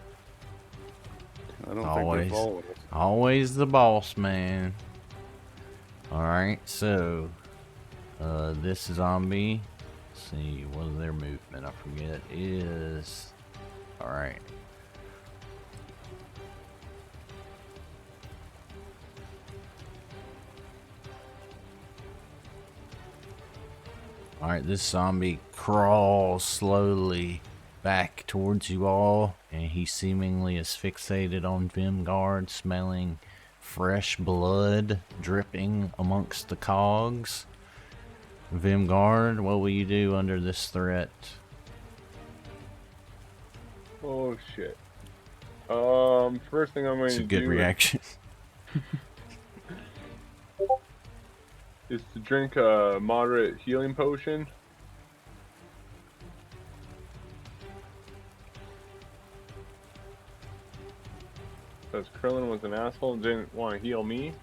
I don't think Always. they're following us. Always the boss man. Alright, so this zombie, let's see, what is their movement? I forget. Is alright. Alright, this zombie crawls slowly back towards you all, and he seemingly is fixated on Vimguard, smelling fresh blood dripping amongst the cogs. Vimguard, what will you do under this threat? Oh shit. First thing I'm going It's to a good do reaction. is to drink a moderate healing potion. Because Krillin was an asshole and didn't want to heal me.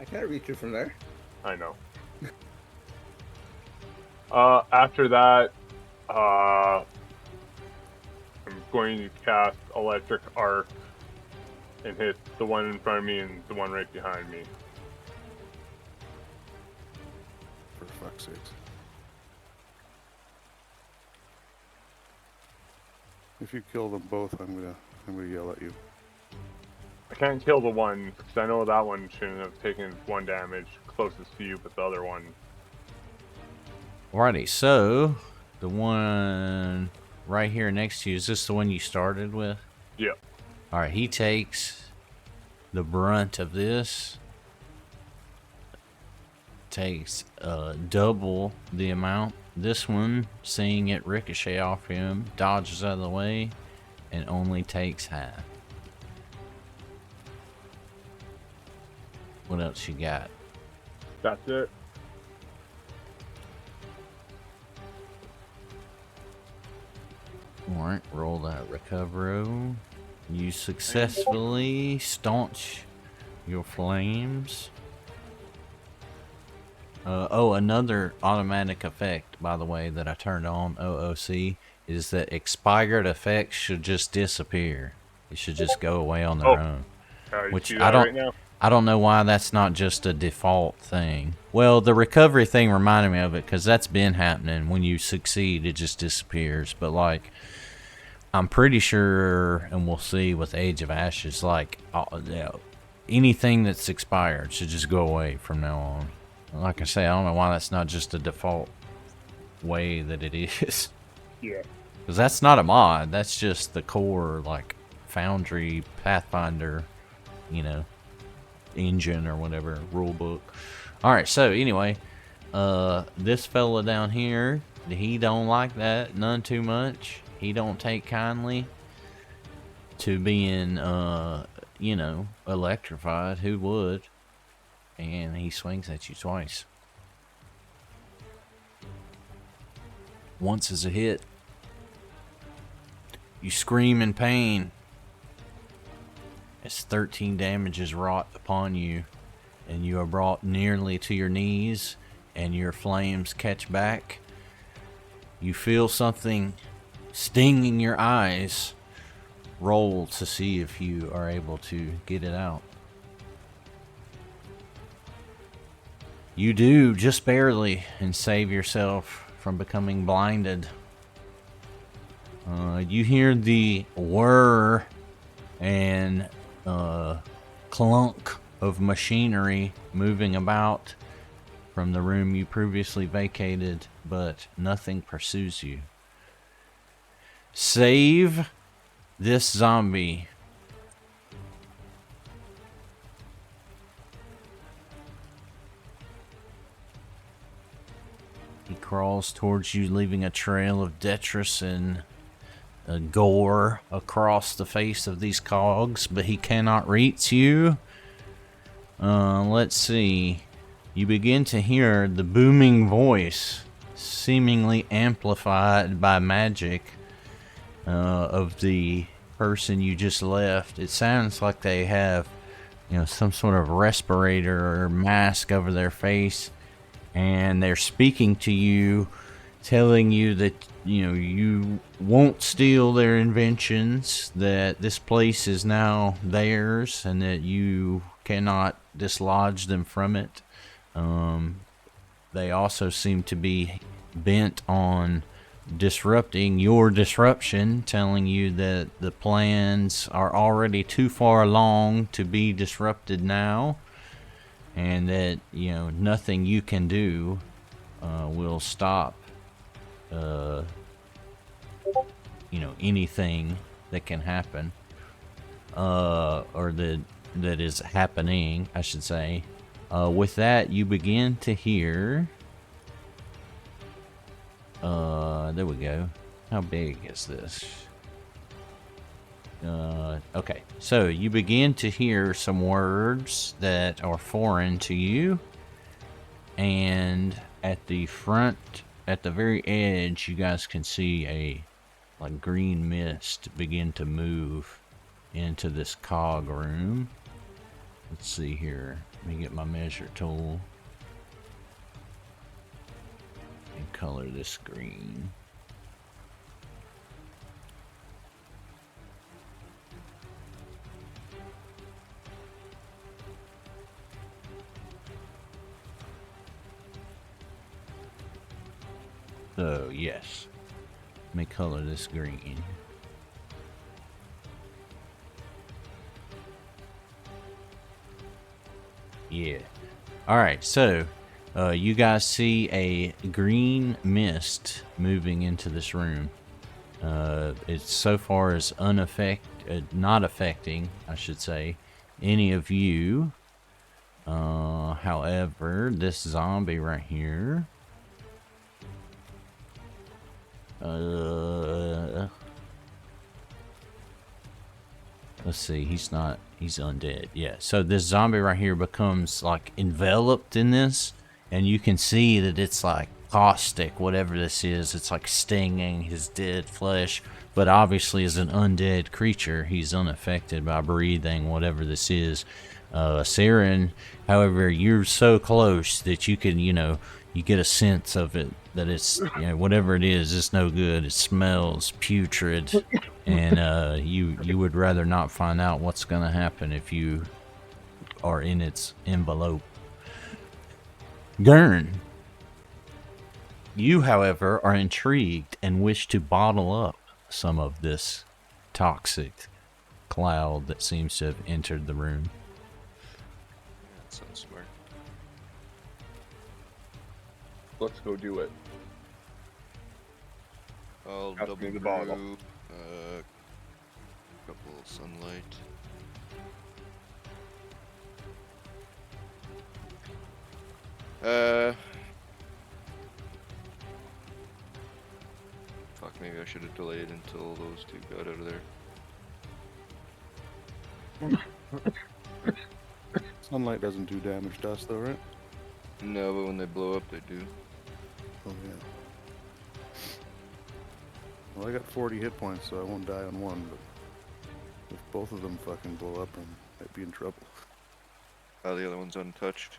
I can't reach you from there. I know. After that, I'm going to cast Electric Arc and hit the one in front of me and the one right behind me. fuck's sakes. If you kill them both, I'm gonna yell at you. I can't kill the one, because I know that one shouldn't have taken 1 damage closest to you, but the other one... Alrighty, so the one right here next to you, is this the one you started with? Yeah. Alright, he takes the brunt of this. Takes double the amount. This one, seeing it ricochet off him, dodges out of the way and only takes half. What else you got? That's it. Alright, roll that recovero. You successfully staunch your flames. Oh, another automatic effect, by the way, that I turned on OOC is that expired effects should just disappear. It should just go away on their own. You Which see I that don't, right now? I don't know why that's not just a default thing. Well, the recovery thing reminded me of it because that's been happening. When you succeed, it just disappears. But like, I'm pretty sure, and we'll see with Age of Ashes, like anything that's expired should just go away from now on. Like I say, I don't know why that's not just a default way that it is. Yeah. Because that's not a mod. That's just the core, like, Foundry, Pathfinder, you know, engine or whatever, rulebook. Alright, so anyway, this fella down here, he don't like that none too much. He don't take kindly to being, you know, electrified. Who would? And he swings at you twice. Once is a hit. You scream in pain as 13 damage is wrought upon you, and you are brought nearly to your knees, and your flames catch back. You feel something stinging your eyes. Roll to see if you are able to get it out. You do, just barely, and save yourself from becoming blinded. You hear the whir and clunk of machinery moving about from the room you previously vacated, but nothing pursues you. Save this zombie. He crawls towards you, leaving a trail of detritus and gore across the face of these cogs, but he cannot reach you. Let's see. You begin to hear the booming voice, seemingly amplified by magic, of the person you just left. It sounds like they have, you know, some sort of respirator or mask over their face, and they're speaking to you, telling you that, you know, you won't steal their inventions, that this place is now theirs, and that you cannot dislodge them from it. They also seem to be bent on disrupting your disruption, telling you that the plans are already too far along to be disrupted now, and that, you know, nothing you can do will stop you know, anything that can happen, or that is happening, I should say. With that, you begin to hear, there we go. How big is this? Okay, so you begin to hear some words that are foreign to you, and at the front, at the very edge, you guys can see a like green mist begin to move into this cog room. Let's see here. Let me get my measure tool and color this green. So, yes. Let me color this green. Yeah. Alright, so you guys see a green mist moving into this room. It's so far as not affecting, I should say, any of you. However, this zombie right here. Let's see, he's undead. Yeah, so this zombie right here becomes like enveloped in this, and you can see that it's like caustic, whatever this is. It's like stinging his dead flesh, but obviously as an undead creature, he's unaffected by breathing, whatever this is. Saren, however, you're so close that you can, you get a sense of it, that it's, whatever it is, it's no good. It smells putrid. And you would rather not find out what's going to happen if you are in its envelope. Gurn, you, however, are intrigued and wish to bottle up some of this toxic cloud that seems to have entered the room. That sounds smart. Let's go do it. I'll Pass double me the bottle. brew, couple of sunlight. Fuck, maybe I should have delayed until those two got out of there. Sunlight doesn't do damage to us, though, right? No, but when they blow up, they do. Oh, yeah. Well, I got 40 hit points, so I won't die on one, but if both of them fucking blow up, I might be in trouble. The other one's untouched.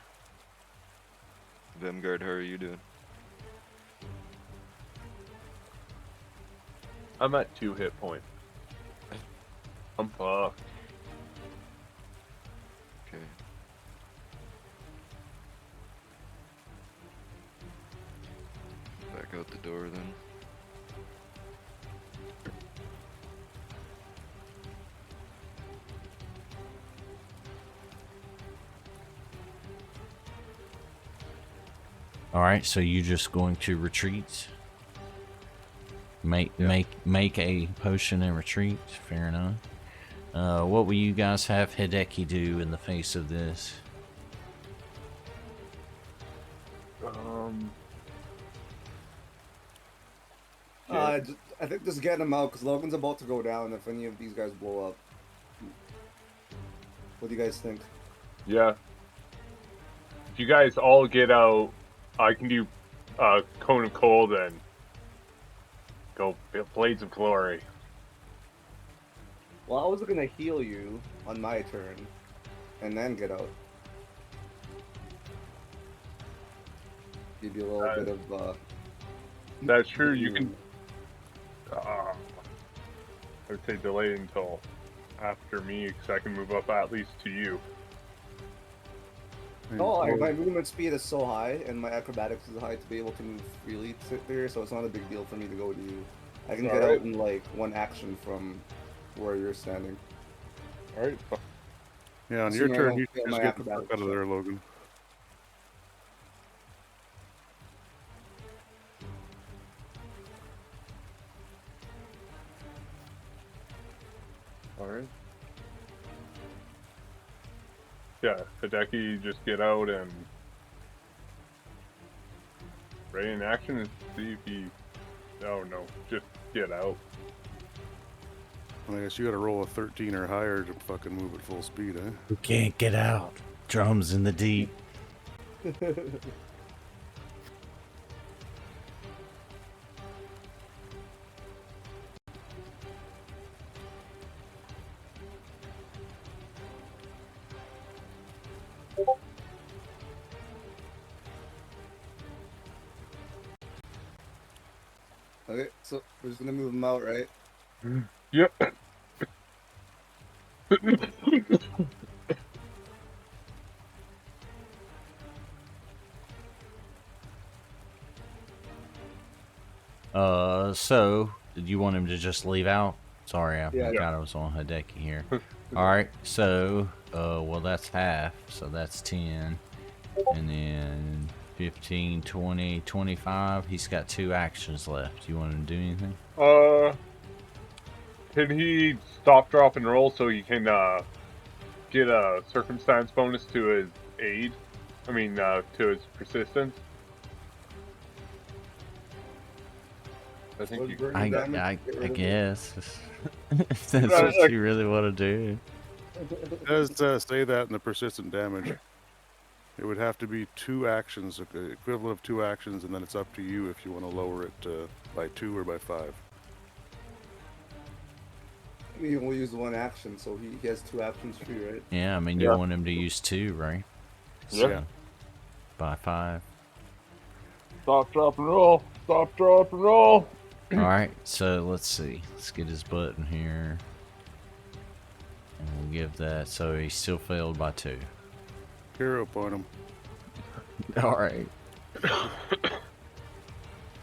Vemgard, how are you doing? I'm at 2 hit points. I'm fucked. Okay. Back out the door then. Alright, so you're just going to retreat? Make a potion and retreat. Fair enough. What will you guys have Hideki do in the face of this? I think just getting him out because Logan's about to go down if any of these guys blow up. What do you guys think? Yeah. If you guys all get out, I can do Cone of Cold and go Blades of Glory. Well, I was gonna heal you on my turn, and then get out. Give you a little bit of. That's true. You can. I would say delay until after me, because I can move up at least to you. Oh, my movement speed is so high, and my acrobatics is high to be able to move freely there, so it's not a big deal for me to go to you. I can get out in like one action from where you're standing. Alright. Yeah, on your turn, you can just get the fuck out of there, Logan. Alright. Yeah, Hideki, just get out and ready in action and see if he. Oh no, just get out. I guess you gotta roll a 13 or higher to fucking move at full speed, eh? We can't get out. Drums in the deep. Okay, so we're just gonna move him out, right? Yep. So you want him to just leave out? Sorry, I Yeah. forgot I was on Hideki here. All right, so well that's half, so that's 10, and then 15, 20, 25. He's got 2 actions left. You want him to do anything? Can he stop, drop, and roll so he can get a circumstance bonus to his aid? I mean, to his persistence. I think you. I guess if that's what you really want to do. It does say that in the persistent damage. It would have to be 2 actions, the equivalent of 2 actions, and then it's up to you if you want to lower it by 2 or by 5. He only used 1 action, so he has 2 actions free, right? Yeah, I mean you want him to use 2, right? Yeah. So, by 5. Stop, drop, and roll. Stop, drop, and roll. All right, so let's see. Let's get his button here, and we'll give that. So he still failed by 2. Hero point him. All right.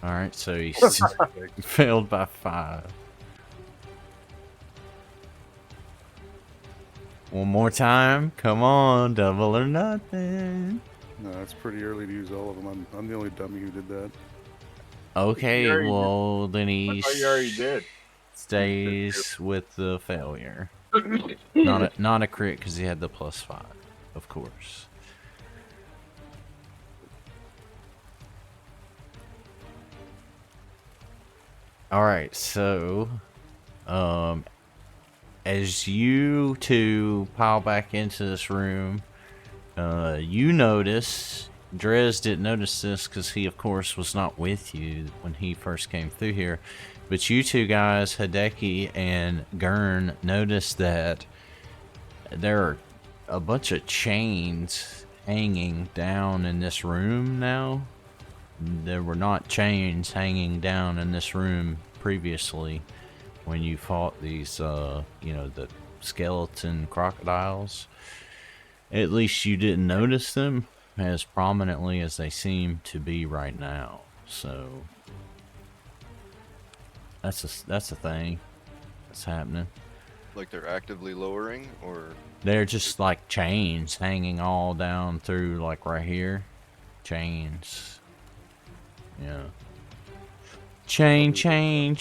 All right, so he still failed by 5. One more time. Come on, double or nothing. No, it's pretty early to use all of them. I'm the only dummy who did that. Okay, You already well then I he thought you already did. stays with the failure. Not a crit because he had the +5, of course. All right, so as you two pile back into this room, you notice. Drez didn't notice this because he, of course, was not with you when he first came through here. But you two guys, Hideki and Gurn, noticed that there are a bunch of chains hanging down in this room now. There were not chains hanging down in this room previously when you fought these, the skeleton crocodiles. At least you didn't notice them as prominently as they seem to be right now. So that's a thing that's happening. Like they're actively lowering, or They're just like chains hanging all down through, like right here. Chains. Yeah. Chain.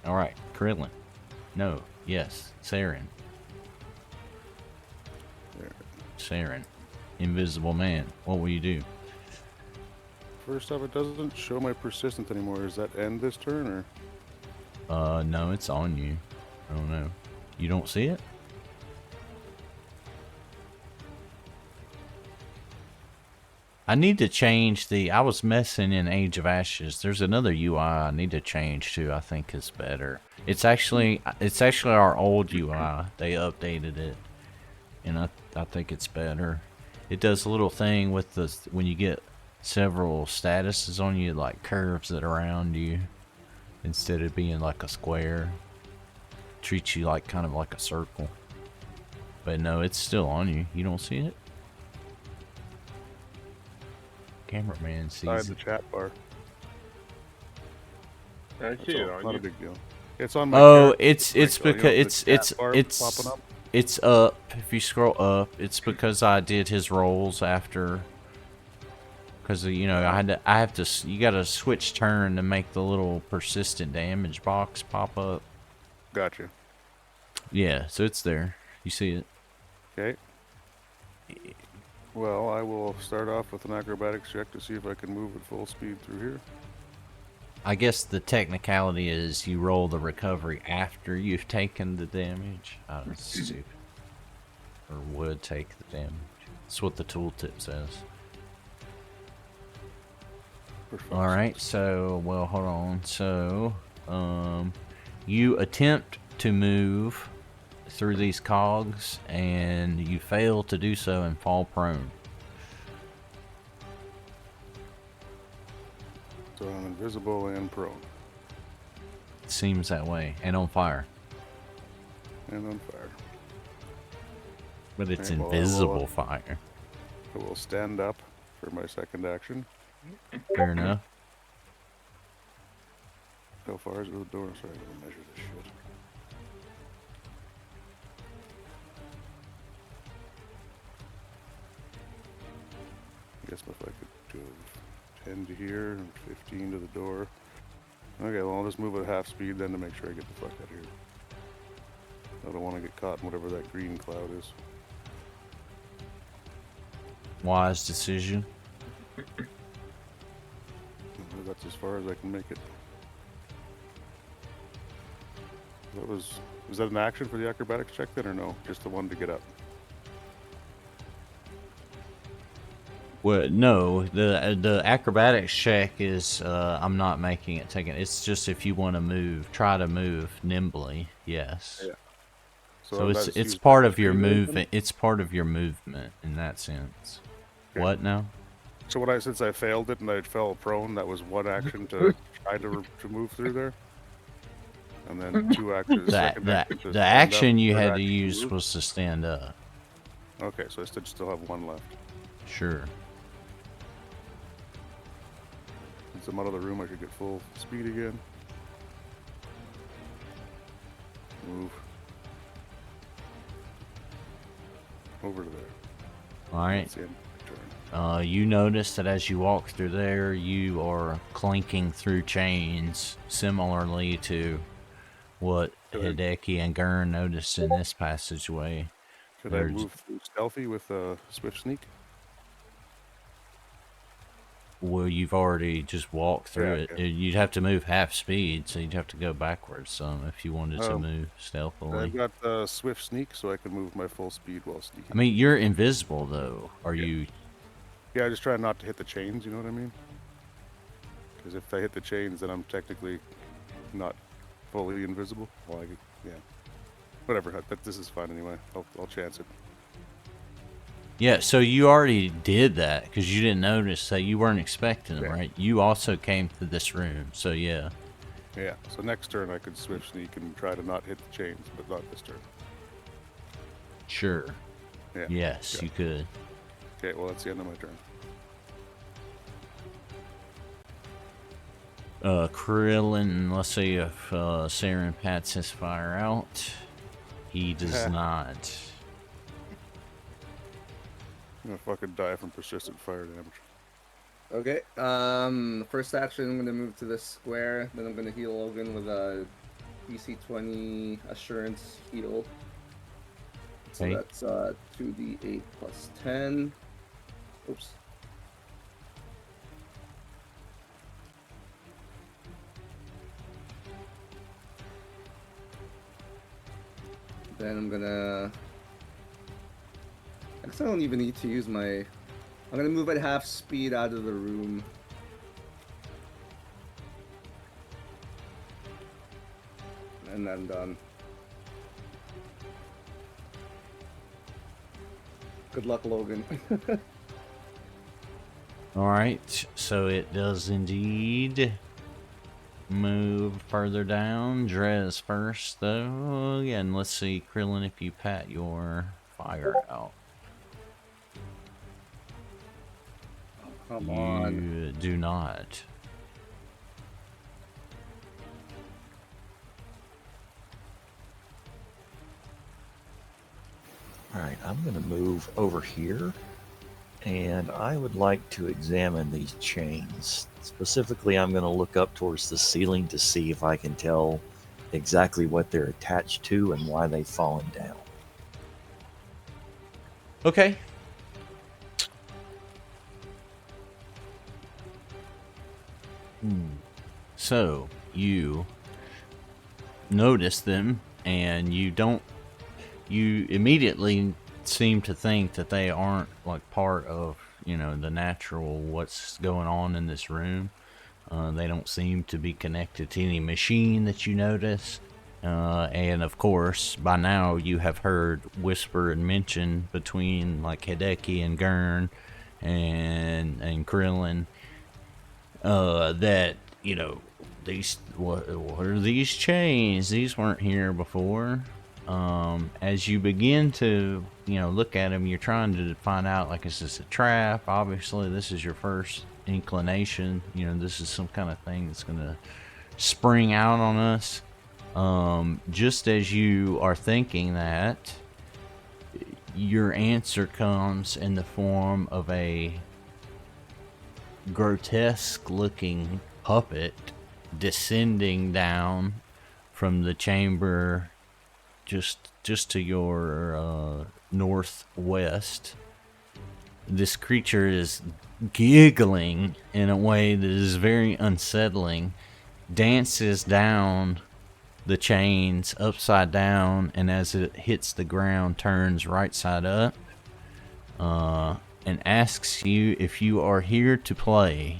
Alright, Krillin. No. Yes. Saren. Saren. Invisible Man. What will you do? First off, it doesn't show my persistence anymore. Does that end this turn, or? No, it's on you. I don't know. You don't see it? I need to change I was messing in Age of Ashes. There's another UI I need to change too. I think is better. It's actually our old UI. They updated it, and I think it's better. It does a little thing with when you get several statuses on you, like curves that are around you, instead of being like a square. Treats you like kind of like a circle. But no, it's still on you. You don't see it? Cameraman sees Inside the it. chat bar. I That's see it all, on not you. a big deal. It's on my. Oh, character. it's Like, you know, because the chat bar popping up. it's up. If you scroll up, it's because I did his rolls after. Because you you gotta switch turn to make the little persistent damage box pop up. Gotcha. Yeah, so it's there. You see it. Okay. Well, I will start off with an acrobatics check to see if I can move at full speed through here. I guess the technicality is you roll the recovery after you've taken the damage. That's stupid. Or would take the damage. That's what the tooltip says. Alright, so, well, hold on. So, you attempt to move through these cogs, and you fail to do so and fall prone. So I'm invisible and prone. It seems that way. And on fire. And on fire. But it's Okay, well, I will, invisible fire. I will stand up for my second action. Fair enough. How far is the door? Sorry, I gotta measure this shit. I guess if I could do 10 to here and 15 to the door. Okay, well, I'll just move at half speed then to make sure I get the fuck out of here. I don't want to get caught in whatever that green cloud is. Wise decision. That's as far as I can make it. Was that an action for the acrobatics check then, or no? Just the one to get up? Well, no, the acrobatics check is I'm not making it take it. It's just if you want to move, try to move nimbly. Yes. Yeah. So that's it's used part by of your speed then? movement. It's part of your movement in that sense. Okay. What now? So since I failed it and I fell prone, that was one action to try to move through there, and then 2 actions. The action you had to use use was to stand up. Okay, so I still have 1 left. Sure. Since I'm out of the room, I should get full speed again. Move over to there. All right. That's the end of my turn. You notice that as you walk through there, you are clinking through chains, similarly to what Good. Hideki and Gurn noticed in this passageway. Should I move through stealthy with a swift sneak? Well, you've already just walked through Yeah, it. okay. You'd have to move half speed, so you'd have to go backwards some if you wanted to move stealthily. I've got the swift sneak, so I can move my full speed while sneaking. I mean, you're invisible, though. Are you? Yeah, I just try not to hit the chains, you know what I mean? Because if I hit the chains, then I'm technically not fully invisible. Well, yeah. Whatever, this is fine anyway. I'll chance it. Yeah, so you already did that because you didn't notice that you weren't expecting them, Yeah. right? You also came to this room, so yeah. Yeah, so next turn I could swift sneak and try to not hit the chains, but not this turn. Sure. Yeah. Yes, Yeah. you could. Okay, well, that's the end of my turn. Krillin, let's see if Saren pats his fire out. He does not. I'm gonna fucking die from persistent fire damage. Okay. First action, I'm gonna move to this square. Then I'm gonna heal Logan with a DC 20 assurance heal. So Okay. that's 2d8 plus 10. Oops. Then I'm gonna. I guess I don't even need to use my. I'm gonna move at half speed out of the room. And I'm done. Good luck, Logan. All right, so it does indeed move further down. Drez first, though. Again, let's see, Krillin, if you pat your fire out. Come on. You do not. All right, I'm going to move over here, and I would like to examine these chains. Specifically, I'm going to look up towards the ceiling to see if I can tell exactly what they're attached to and why they've fallen down. Okay. So, you notice them, and you immediately seem to think that they aren't like part of, the natural what's going on in this room. They don't seem to be connected to any machine that you notice. And of course, by now you have heard whisper and mention between like Hideki and Gurn and Krillin that, what are these chains? These weren't here before. As you begin to, look at him, you're trying to find out, like, is this a trap? Obviously, this is your first inclination. This is some kind of thing that's going to spring out on us. Just as you are thinking that, your answer comes in the form of a grotesque looking puppet descending down from the chamber just to your northwest. This creature is giggling in a way that is very unsettling, dances down the chains upside down, and as it hits the ground turns right side up, and asks you if you are here to play.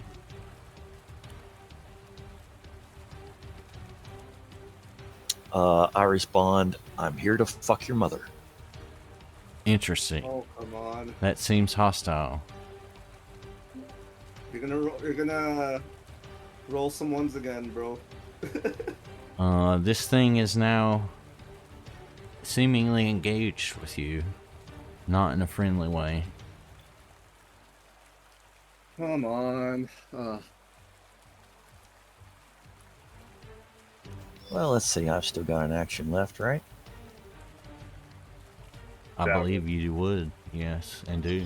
I respond, I'm here to fuck your mother. Interesting. Oh, come on. That seems hostile. You're gonna roll some ones again, bro. This thing is now seemingly engaged with you, not in a friendly way. Come on. Well, let's see. I've still got an action left, right? I Yeah. believe you would, yes, and do.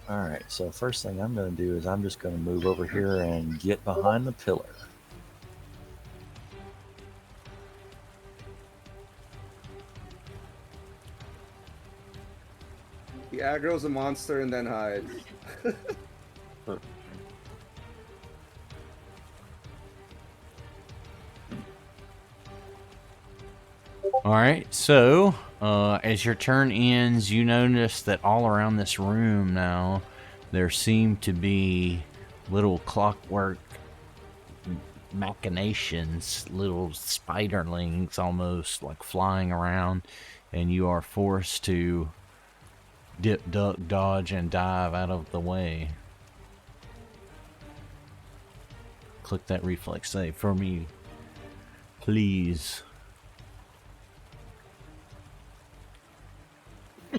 All right. So first thing I'm going to do is I'm just going to move over here and get behind the pillar. He aggro's a monster and then hides. Alright, so, as your turn ends, you notice that all around this room now, there seem to be little clockwork machinations, little spiderlings almost, like flying around, and you are forced to dip, duck, dodge, and dive out of the way. Click that reflex save for me, please.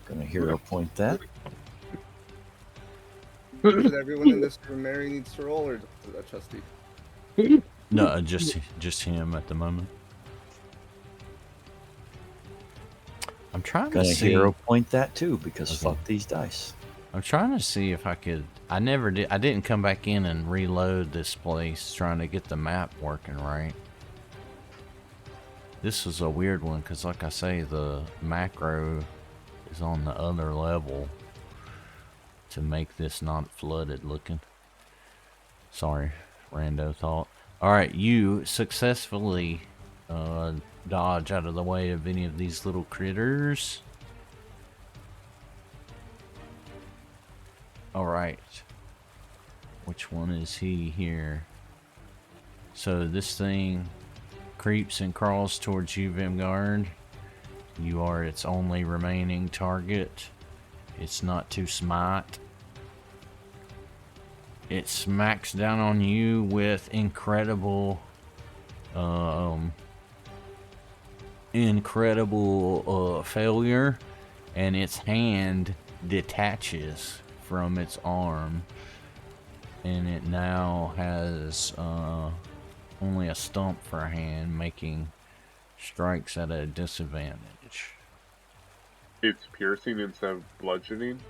Gonna hero point that. Should everyone in this room Mary needs to roll, or Chesty? No, just him at the moment. I'm trying to Gonna see. hero point that too because Okay. fuck these dice. I'm trying to see if I could. I never did. I didn't come back in and reload this place trying to get the map working right. This was a weird one because, like I say, the macro is on the other level to make this not flooded looking. Sorry, rando thought. Alright, you successfully dodge out of the way of any of these little critters. Alright. Which one is he here? So this thing creeps and crawls towards you, Vimgard. You are its only remaining target. It's not too smart. It smacks down on you with incredible failure, and its hand detaches from its arm, and it now has only a stump for a hand, making strikes at a disadvantage. It's piercing instead of bludgeoning.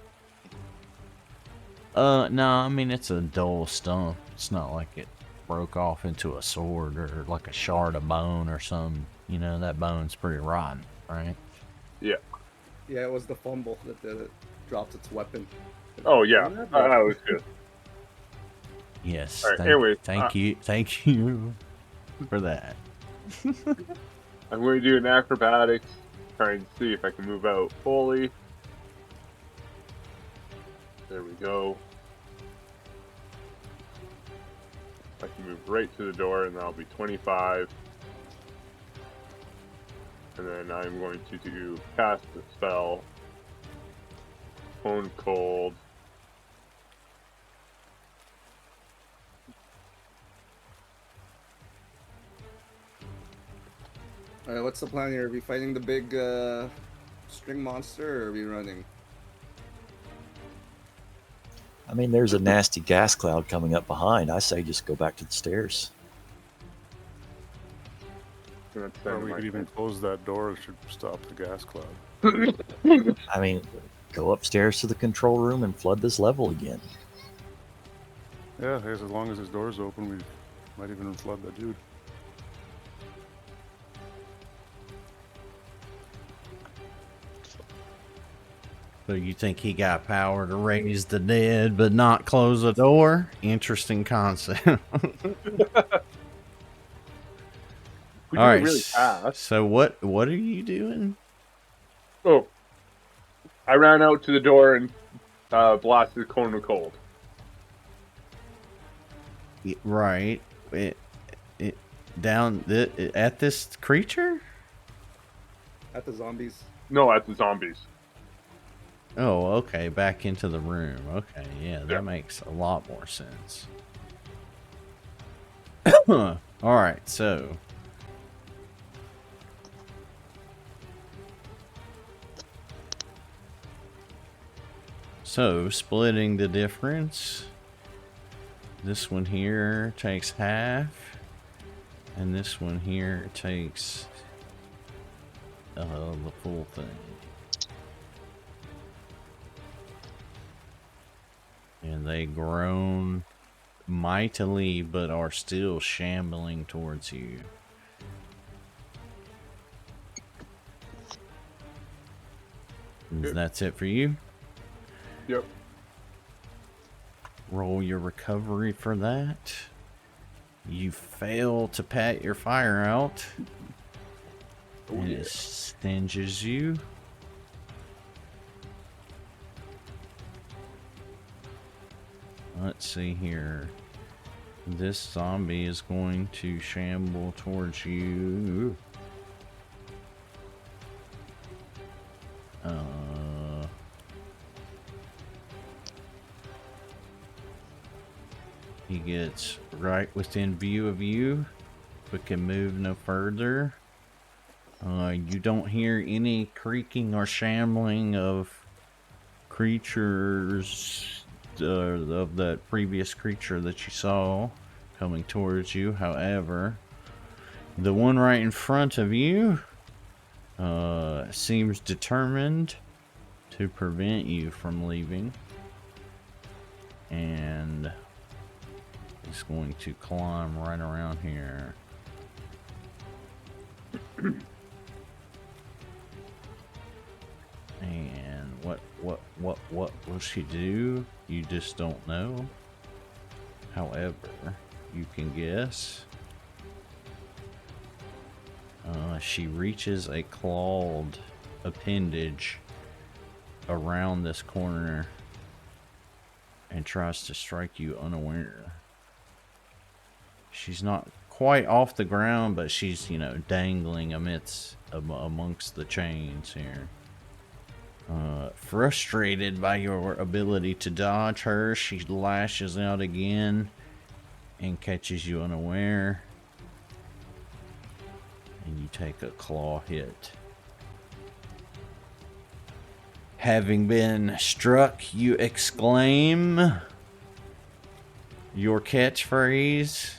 No, I mean, it's a dull stump. It's not like it broke off into a sword or like a shard of bone or something. You know, that bone's pretty rotten, right? Yeah. Yeah, it was the fumble that did it. Dropped its weapon. Oh yeah, that was good. Yes. All right, anyways, thank you for that. I'm going to do an acrobatics, trying to see if I can move out fully. There we go. I can move right to the door, and that'll be 25. And then I'm going to cast the spell, Cone Cold. Alright, what's the plan here? Are we fighting the big string monster or are we running? I mean, there's a nasty gas cloud coming up behind. I say just go back to the stairs. That's Or sounding we like could even it. close that door to stop the gas cloud. I mean, go upstairs to the control room and flood this level again. Yeah, I guess as long as his door's open, we might even flood that dude. So you think he got power to raise the dead but not close the door? Interesting concept. We All do it right. really fast. So what are you doing? Oh, I ran out to the door and blasted cone of cold. Right. It down at this creature? At the zombies. No, at the zombies. Oh, okay. Back into the room. Okay, yeah, that Yeah. makes a lot more sense. All right, so splitting the difference. This one here takes half, and this one here takes the full thing. And they groan mightily, but are still shambling towards you. Good. That's it for you. Yep. Roll your recovery for that. You fail to pat your fire out. Oh, And yeah. it stinges you. Let's see here. This zombie is going to shamble towards you. He gets right within view of you, but can move no further. You don't hear any creaking or shambling of creatures of that previous creature that you saw coming towards you. However, the one right in front of you seems determined to prevent you from leaving, and he's going to climb right around here. And what will she do? You just don't know. However, you can guess. She reaches a clawed appendage around this corner and tries to strike you unaware. She's not quite off the ground, but she's, dangling amongst the chains here. Frustrated by your ability to dodge her, she lashes out again and catches you unaware. And you take a claw hit. Having been struck, you exclaim your catchphrase.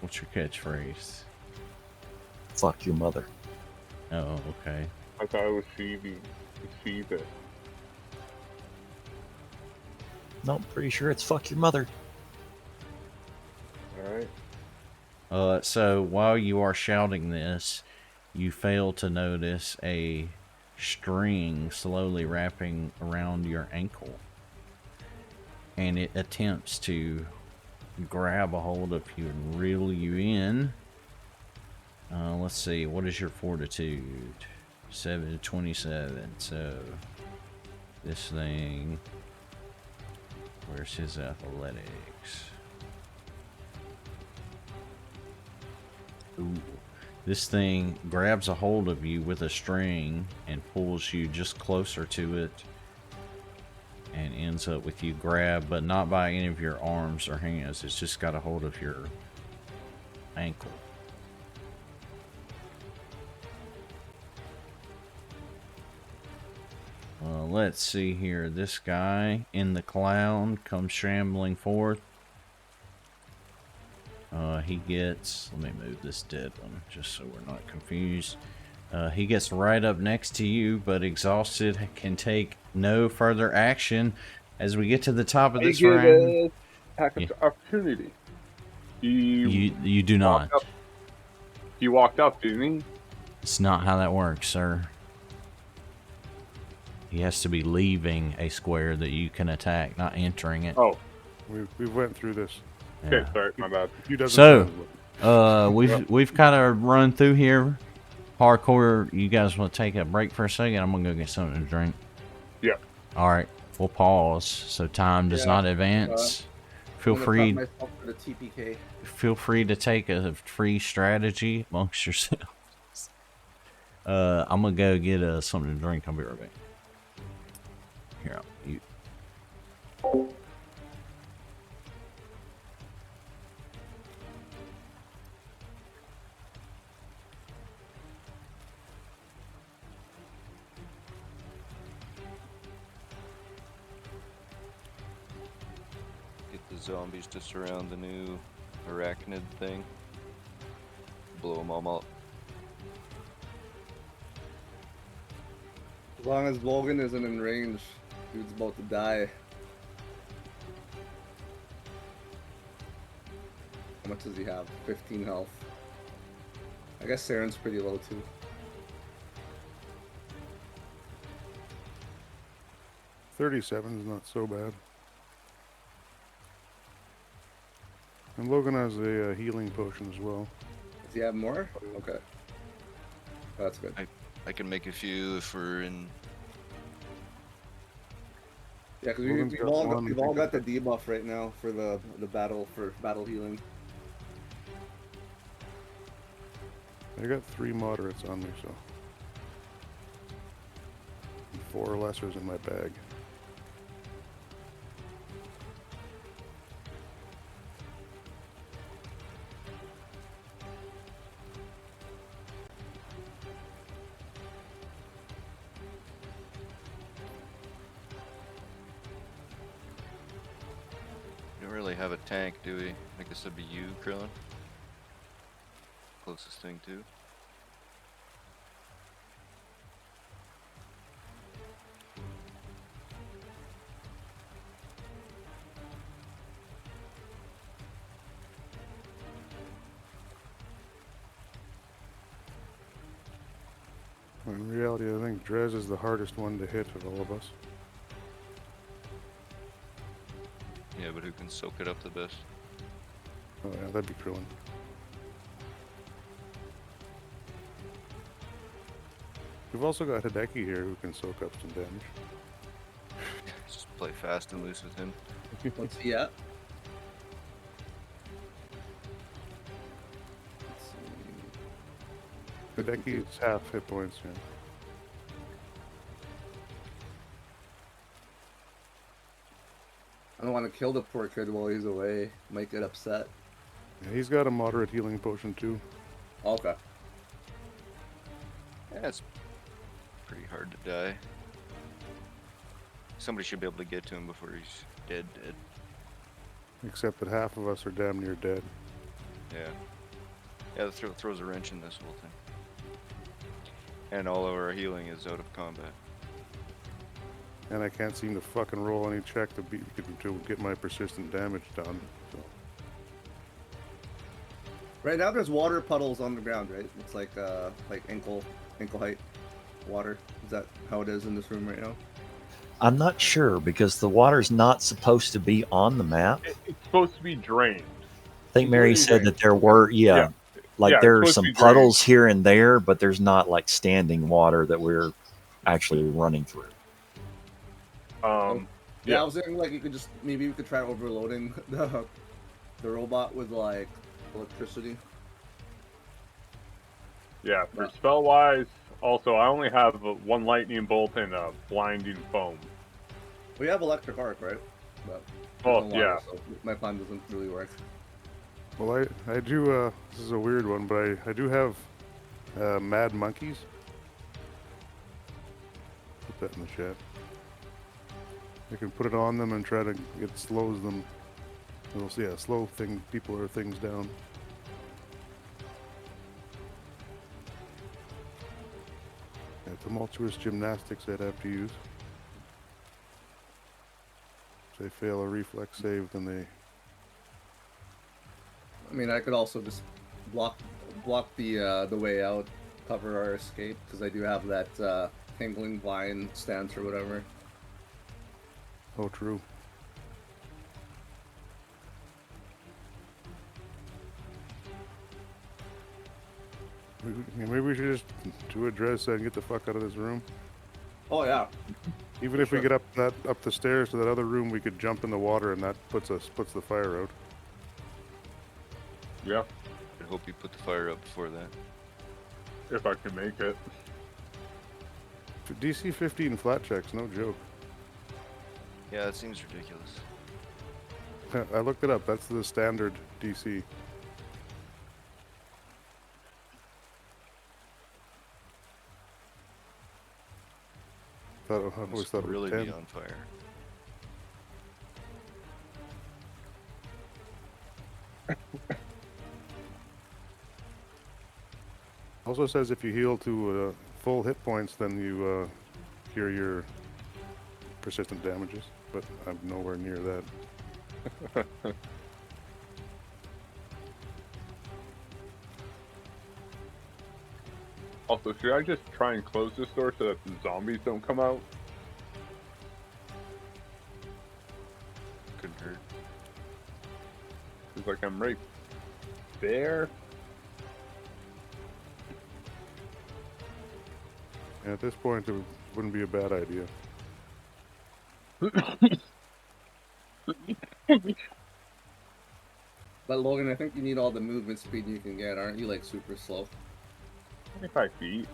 What's your catchphrase? Fuck your mother. Oh, okay. I thought it was Phoebe. It's Phoebe. Nope, pretty sure it's fuck your mother. Alright. So while you are shouting this, you fail to notice a string slowly wrapping around your ankle. And it attempts to grab a hold of you and reel you in. Let's see, what is your fortitude? 7 to 27. So this thing, where's his athletics? Ooh. This thing grabs a hold of you with a string and pulls you just closer to it, and ends up with you grabbed, but not by any of your arms or hands. It's just got a hold of your ankle. Let's see here. This guy in the cloud comes shambling forth. He gets, let me move this dead one just so we're not confused. He gets right up next to you, but exhausted, can take no further action. As we get to the top of I this get round, a attack of opportunity. you do not. He walked up, didn't he? It's not how that works, sir. He has to be leaving a square that you can attack, not entering it. Oh, We went through this. okay, Yeah. sorry, my bad. He doesn't So, sound we've kind of run through here. Hardcore, you guys want to take a break for a second? I'm gonna go get something to drink. Yeah. All right, we'll pause so time does Yeah, not advance. Feel I'm gonna prep free. myself for the TPK. Feel free to take a free strategy amongst yourselves. I'm gonna go get something to drink. I'll be right back. Here, you. Get the zombies to surround the new arachnid thing. Blow them all up. As long as Logan isn't in range, dude's about to die. How much does he have? 15 health. I guess Saren's pretty low too. $37 is not so bad. And Logan has a healing potion as well. Does he have more? Okay. Oh, that's good. I can make a few if we're in. Yeah, because Logan's we've got all one, we've I all think. got the debuff right now for the battle healing. I got 3 moderates on me, so. And 4 lessers in my bag. We don't really have a tank, do we? I guess that'd be you, Krillin. Closest thing too. In reality, I think Drez is the hardest one to hit of all of us. Yeah, but who can soak it up the best? Oh yeah, that'd be Krillin. We've also got Hideki here who can soak up some damage. Just play fast and loose with him. What's he at? Let's see. Hideki's half hit points, yeah. I don't want to kill the poor kid while he's away. Might get upset. Yeah, he's got a moderate healing potion too. Okay. Yeah, it's pretty hard to die. Somebody should be able to get to him before he's dead. Except that half of us are damn near dead. Yeah. Yeah, that throws a wrench in this whole thing. And all of our healing is out of combat. And I can't seem to fucking roll any check to get my persistent damage done. So. Right now there's water puddles on the ground, right? It's like ankle height water. Is that how it is in this room right now? I'm not sure because the water's not supposed to be on the map. It's supposed to be drained. I think Mary said that there were, like Yeah, there are it's supposed some to be drained. puddles here and there, but there's not like standing water that we're actually running through. Yeah, I was thinking like maybe we could try overloading the robot with like electricity. Yeah, for spell wise, also I only have one lightning bolt and a blinding foam. We have electric arc, right? But Oh, there's no yeah. water, so my plan doesn't really work. Well, I do, this is a weird one, but I do have mad monkeys. that in the chat. You can put it on them and try to, it slows them. It'll see, yeah, slow people or things down. Yeah, tumultuous gymnastics I'd have to use. If they fail a reflex save, then they... I mean, I could also just block the way out, cover our escape, because I do have that tingling vine stance or whatever. Oh, true. Maybe we should just do a dress and get the fuck out of this room. Oh yeah. Even if we get up the stairs to that other room, we could jump in the water, and that puts the fire out. Yeah, I hope you put the fire up before that. if I can make it. DC 15 flat checks, no joke. Yeah, that seems ridiculous. I looked it up. That's the standard DC. I always Must thought it was really 10. be on fire. Also says if you heal to full hit points, then you cure your persistent damages. But I'm nowhere near that. Also, should I just try and close this door so that the zombies don't come out? Couldn't hurt. It's like I'm right there. And at this point, it wouldn't be a bad idea. But Logan, I think you need all the movement speed you can get, aren't you? Like super slow. 25 feet.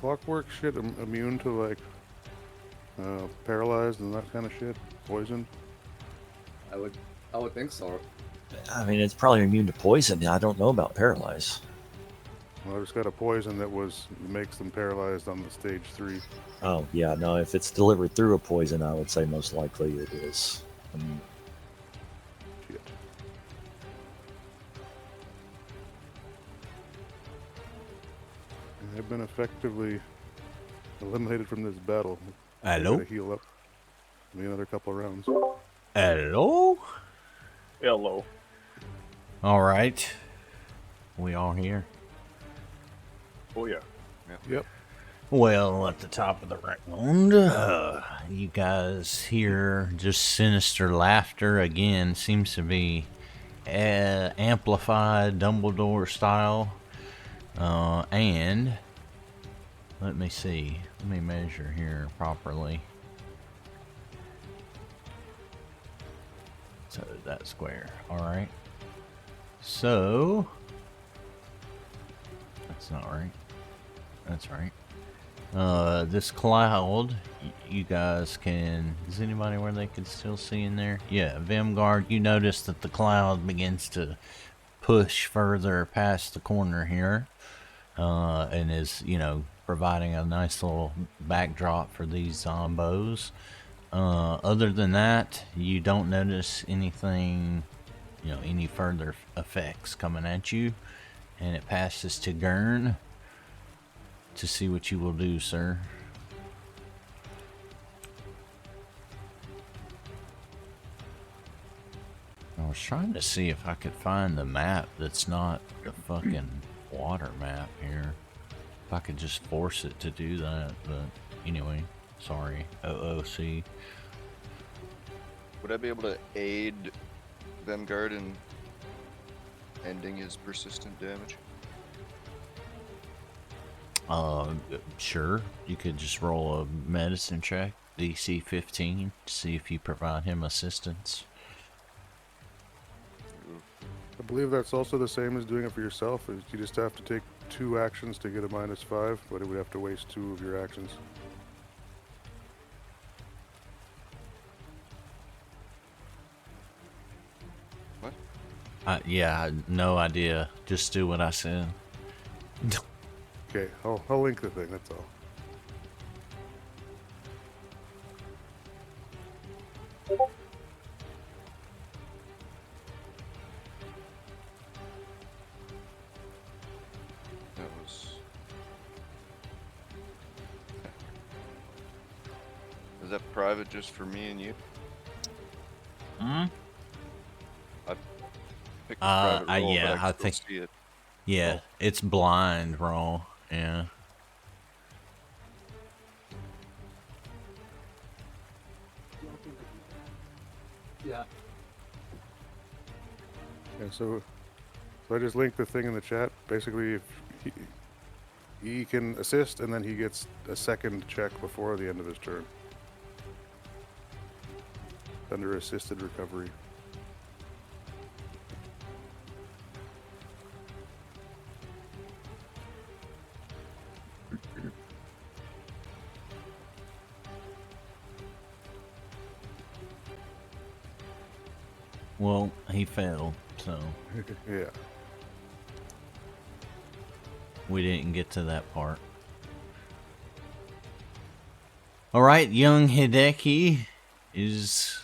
Clockwork shit immune to like paralyzed and that kind of shit, poisoned. I would think so. I mean, it's probably immune to poison. I don't know about paralyze. Well, I just got a poison that makes them paralyzed on the stage 3. Oh, yeah, no, if it's delivered through a poison, I would say most likely it is. I mean, Shit. I've been effectively eliminated from this battle. I Hello? gotta heal up. Maybe another couple of rounds. Hello? Hello. All right. We all here? Oh yeah. Yep. Well, at the top of the round, you guys hear just sinister laughter again. Seems to be amplified Dumbledore style. And let me see. Let me measure here properly. So that square. All right. So that's not right. That's right. This cloud, you guys can... Is anybody where they can still see in there? Yeah, Vimgard, you notice that the cloud begins to push further past the corner here. And is, providing a nice little backdrop for these zombos. Other than that, you don't notice anything, any further effects coming at you. And it passes to Gurn to see what you will do, sir. I was trying to see if I could find the map that's not the fucking water map here. If I could just force it to do that, but anyway, sorry, OOC. Would I be able to aid Vemgard in ending his persistent damage? Sure. You could just roll a medicine check, DC 15, to see if you provide him assistance. I believe that's also the same as doing it for yourself. You just have to take 2 actions to get a -5, but it would have to waste 2 of your actions. Yeah, no idea. Just do what I said. Okay, I'll link the thing. That's all. That was. Is that private just for me and you? Hmm? Pick the private role, Yeah, but I I can think. still see it. Yeah, Oh. it's blind raw. Yeah. Yeah. Yeah, so I just linked the thing in the chat. Basically, if he can assist, and then he gets a second check before the end of his turn. Under assisted recovery. Well, he failed, so Yeah. we didn't get to that part. All right, young Hideki is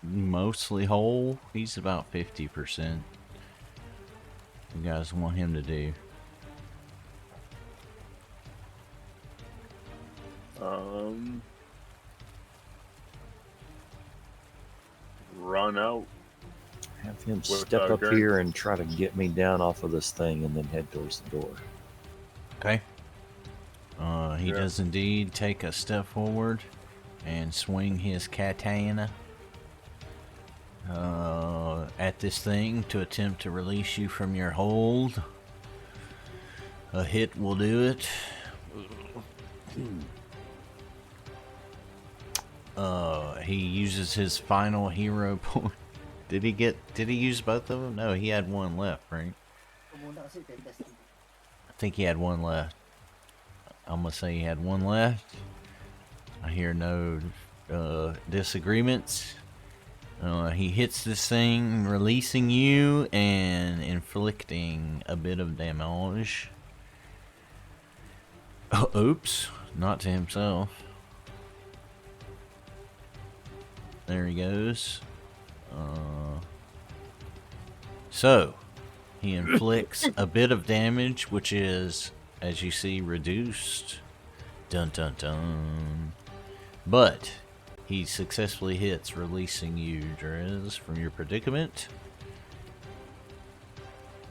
mostly whole. He's about 50%. You guys want him to do? Run out. Have him With, step up Garen. here and try to get me down off of this thing and then head towards the door. Okay. He Yeah. does indeed take a step forward and swing his katana at this thing to attempt to release you from your hold. A hit will do it. He uses his final hero point. Did he use both of them? No, he had one left, right? I think he had one left. I'm gonna say he had one left. I hear no disagreements. He hits this thing, releasing you and inflicting a bit of damage. Oops, not to himself. There he goes. So, he inflicts a bit of damage, which is, as you see, reduced. Dun dun dun. But he successfully hits, releasing you, Drez, from your predicament.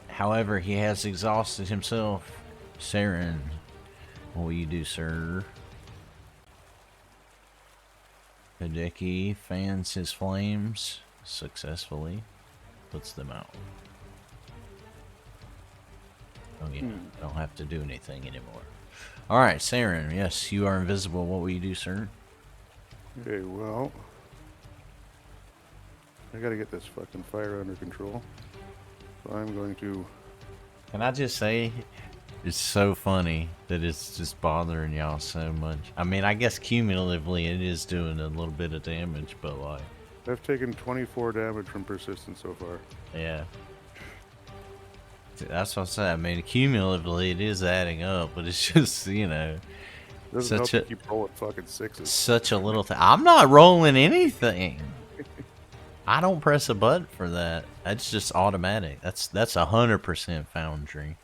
However, he has exhausted himself. Saren, what will you do, sir? Hideki fans his flames successfully, puts them out. Oh yeah, I don't have to do anything anymore. Alright, Saren, yes, you are invisible. What will you do, sir? Okay, well, I gotta get this fucking fire under control. So I'm going to. Can I just say, it's so funny that it's just bothering y'all so much. I mean, I guess cumulatively it is doing a little bit of damage, but like, I've taken 24 damage from persistence so far. yeah. That's what I said. I mean, cumulatively it is adding up, but it's just, you know, Doesn't help such to keep rolling fucking sixes. such a little thing. I'm not rolling anything. I don't press a button for that. That's just automatic. That's 100% Foundry.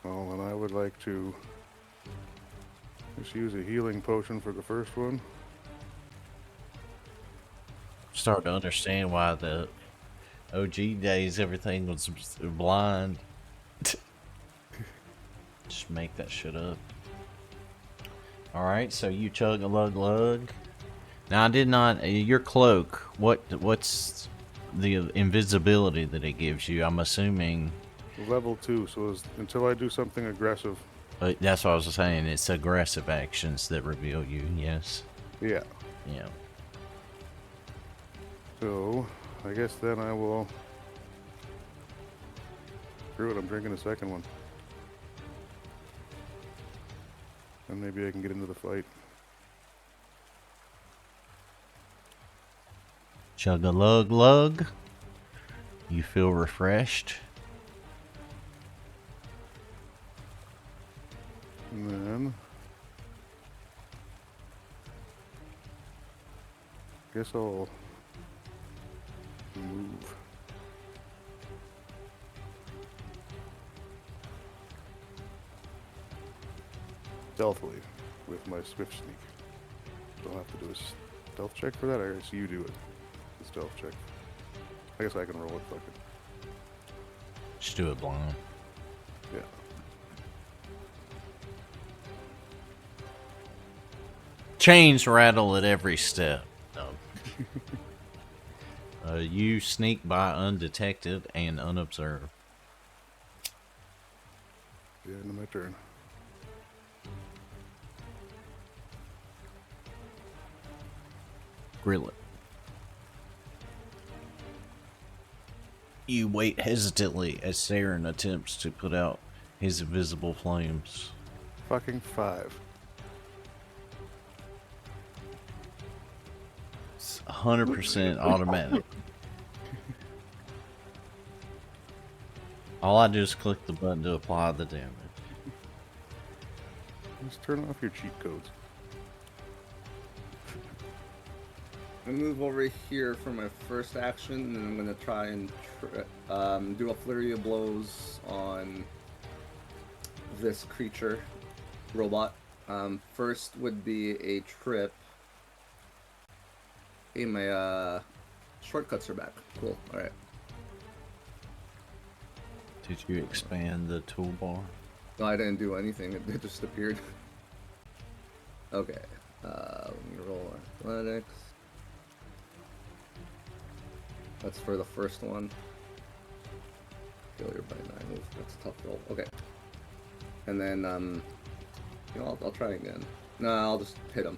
Oh, and I would like to just use a healing potion for the first one. Starting to understand why the OG days everything was blind. Just make that shit up. Alright, so you chug a lug lug. Now I did not your cloak, what's the invisibility that it gives you? I'm assuming Level 2, so until I do something aggressive. that's what I was saying, it's aggressive actions that reveal you, yes. Yeah. Yeah. So, I guess then I will. Screw it, I'm drinking a second one. And maybe I can get into the fight. Chug a lug lug. You feel refreshed. And then guess I'll move. Stealthily with my swift sneak. Don't have to do a stealth check for that. I guess you do it. The stealth check. I guess I can roll it. Fuck it. Just do it blind. Yeah. Chains rattle at every step. No. You sneak by undetected and unobserved. Yeah, end of my turn. Grill it. You wait hesitantly as Saren attempts to put out his invisible flames. Fucking 5. It's 100% automatic. All I do is click the button to apply the damage. Just turn off your cheat codes. I move over here for my first action, and then I'm gonna try and do a flurry of blows on this creature, robot. First would be a trip. Hey, my shortcuts are back. Cool. All right. Did you expand the toolbar? No, I didn't do anything. It just appeared. Okay. Let me roll athletics. That's for the first one. Failure by 9. Oof, that's a tough roll. Okay. And then, you know, I'll try again. No, I'll just hit him.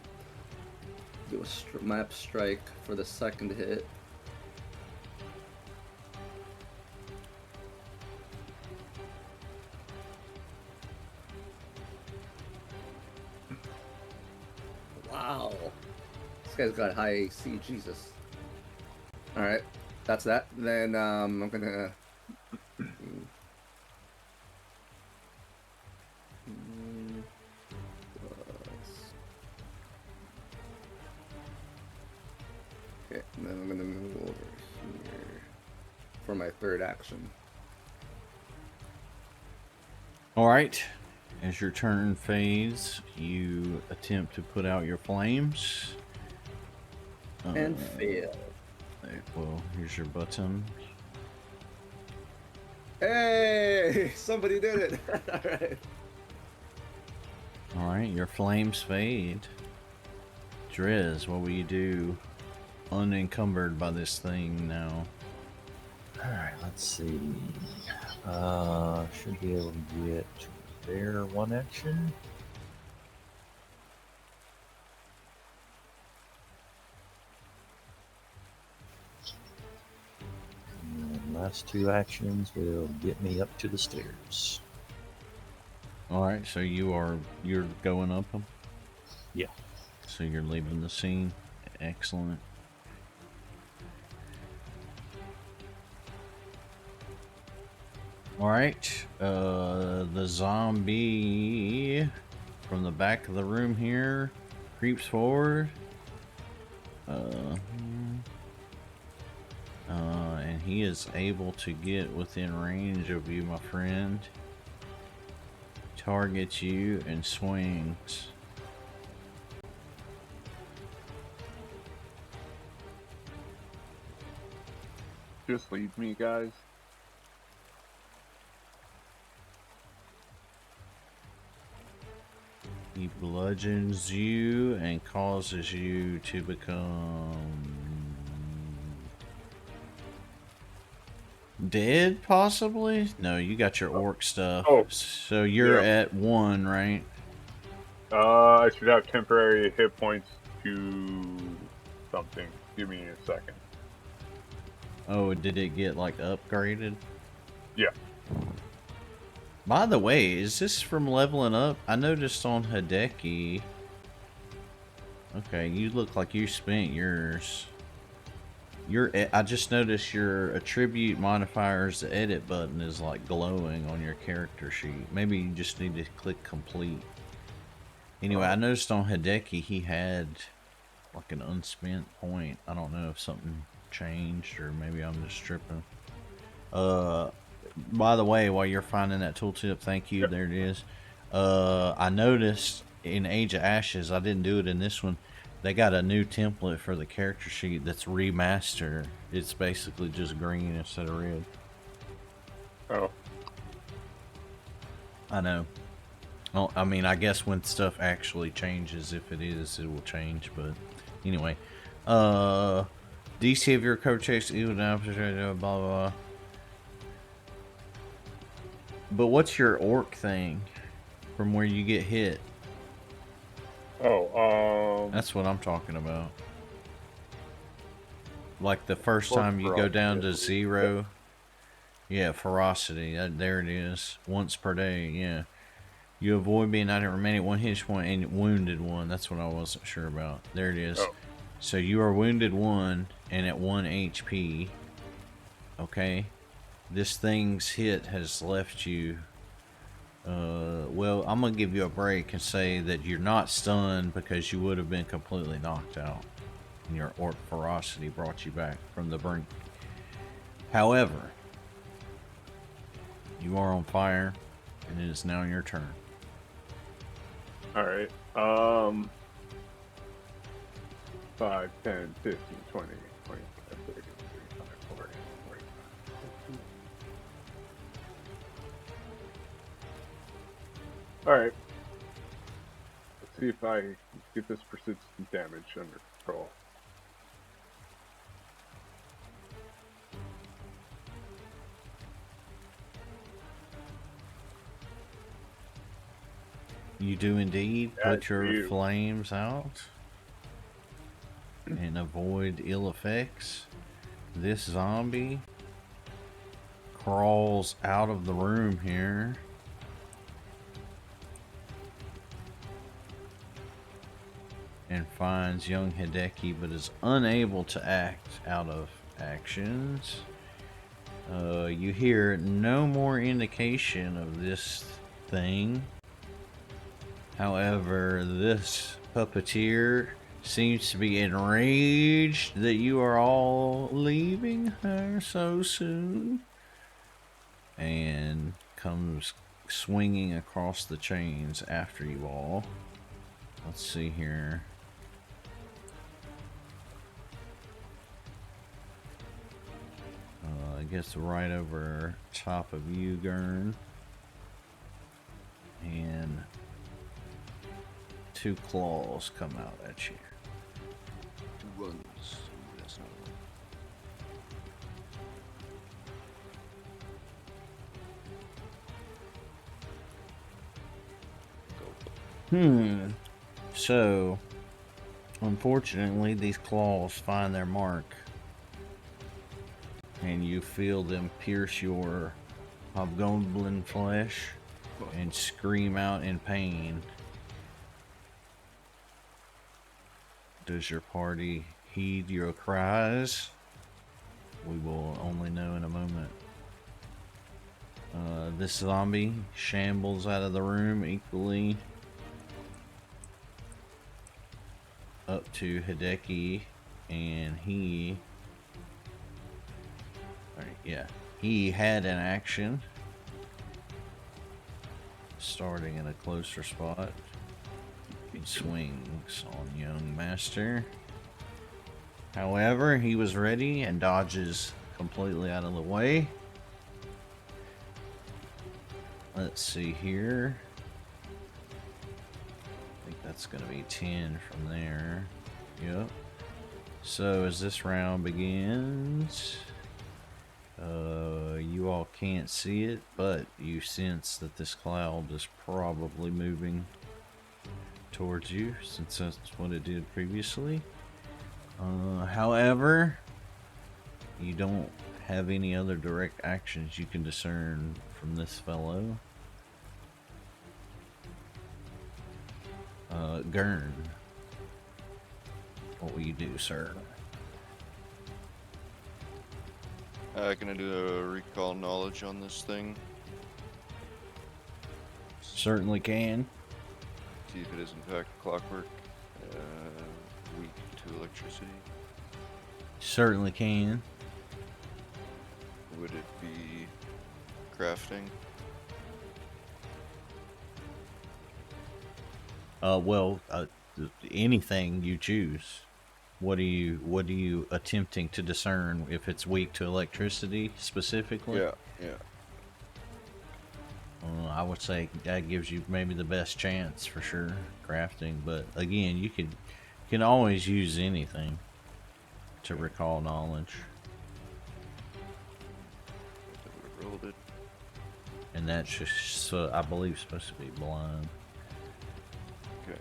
Do a map strike for the second hit. Wow. This guy's got high AC, Jesus. Alright, that's that. Then I'm gonna okay, and then I'm gonna move over here for my third action. Alright. As your turn fades, you attempt to put out your flames. And fail. Well, here's your button. Hey! Somebody did it! Alright. Alright, your flames fade. Driz, what will you do unencumbered by this thing now? Alright, let's see. Should be able to get their one action. And last 2 actions will get me up to the stairs. Alright, so you're going up them? Yeah. So you're leaving the scene. Excellent. Alright, the zombie from the back of the room here creeps forward. And he is able to get within range of you, my friend. Targets you and swings. Just leave me, guys. He bludgeons you and causes you to become dead, possibly? No, you got your orc stuff. Oh, so you're yeah. at 1, right? I should have temporary hit points to something. Give me a second. Oh, did it get like upgraded? Yeah. By the way, is this from leveling up? I noticed on Hideki. Okay, you look like you spent yours. I just noticed your attribute modifier's edit button is like glowing on your character sheet. Maybe you just need to click complete. Anyway, I noticed on Hideki he had like an unspent point. I don't know if something changed or maybe I'm just tripping. By the way, while you're finding that tooltip, thank you. Yep. There it is. I noticed in Age of Ashes, I didn't do it in this one. They got a new template for the character sheet that's remastered. It's basically just green instead of red. Oh, I know. Well, I mean, I guess when stuff actually changes, if it is, it will change. But anyway, DC of your code checks, even blah blah blah. But what's your orc thing from where you get hit? That's what I'm talking about. Like the first Orc time you go ferocity, down I to believe. 0. Yeah, ferocity. There it is. Once per day. Yeah. You avoid being out of remaining 1 hit point and wounded 1. That's what I wasn't sure about. There it is. Oh. So you are wounded 1 and at 1 HP. Okay. This thing's hit has left you. Well, I'm gonna give you a break and say that you're not stunned because you would have been completely knocked out. And your orc ferocity brought you back from the brink. However, you are on fire, and it is now your turn. All right. 5, 10, 15, 20, 25, 30, 35, 40, 45. All right. Let's see if I get this persistent damage under control. You do indeed put As your you. flames out and avoid ill effects. This zombie crawls out of the room here. And finds young Hideki, but is unable to act out of actions. You hear no more indication of this thing. However, this puppeteer seems to be enraged that you are all leaving her so soon. And comes swinging across the chains after you all. Let's see here. It gets right over top of you, Gurn. And 2 claws come out at you. 2 ones. That's not one. Go. So, unfortunately, these claws find their mark. And you feel them pierce your hobgoblin flesh and scream out in pain. Does your party heed your cries? We will only know in a moment. This zombie shambles out of the room equally up to Hideki, and he had an action starting in a closer spot. He swings on young master. However, he was ready and dodges completely out of the way. Let's see here. I think that's going to be 10 from there. Yep. So as this round begins, you all can't see it, but you sense that this cloud is probably moving towards you, since that's what it did previously. However, you don't have any other direct actions you can discern from this fellow. Gurn, what will you do, sir? Gonna do a recall knowledge on this thing. Certainly can. See if it is in fact clockwork. Weak to electricity. Certainly can. Would it be crafting? Well, anything you choose. What are you attempting to discern? If it's weak to electricity specifically? Yeah, yeah. I would say that gives you maybe the best chance for sure, crafting. But again, you can always use anything to recall knowledge, I would've rolled it. and that's just I believe supposed to be blind. Okay.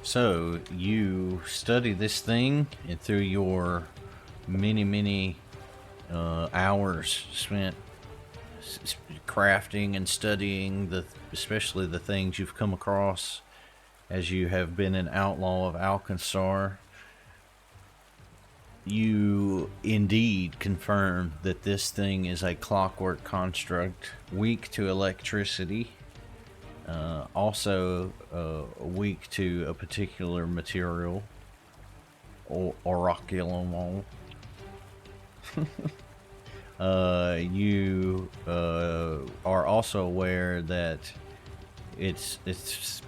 So you study this thing, and through your many hours spent crafting and studying especially the things you've come across as you have been an outlaw of Alkenstar, you indeed confirm that this thing is a clockwork construct, weak to electricity, also weak to a particular material, or oraculum. You are also aware that it's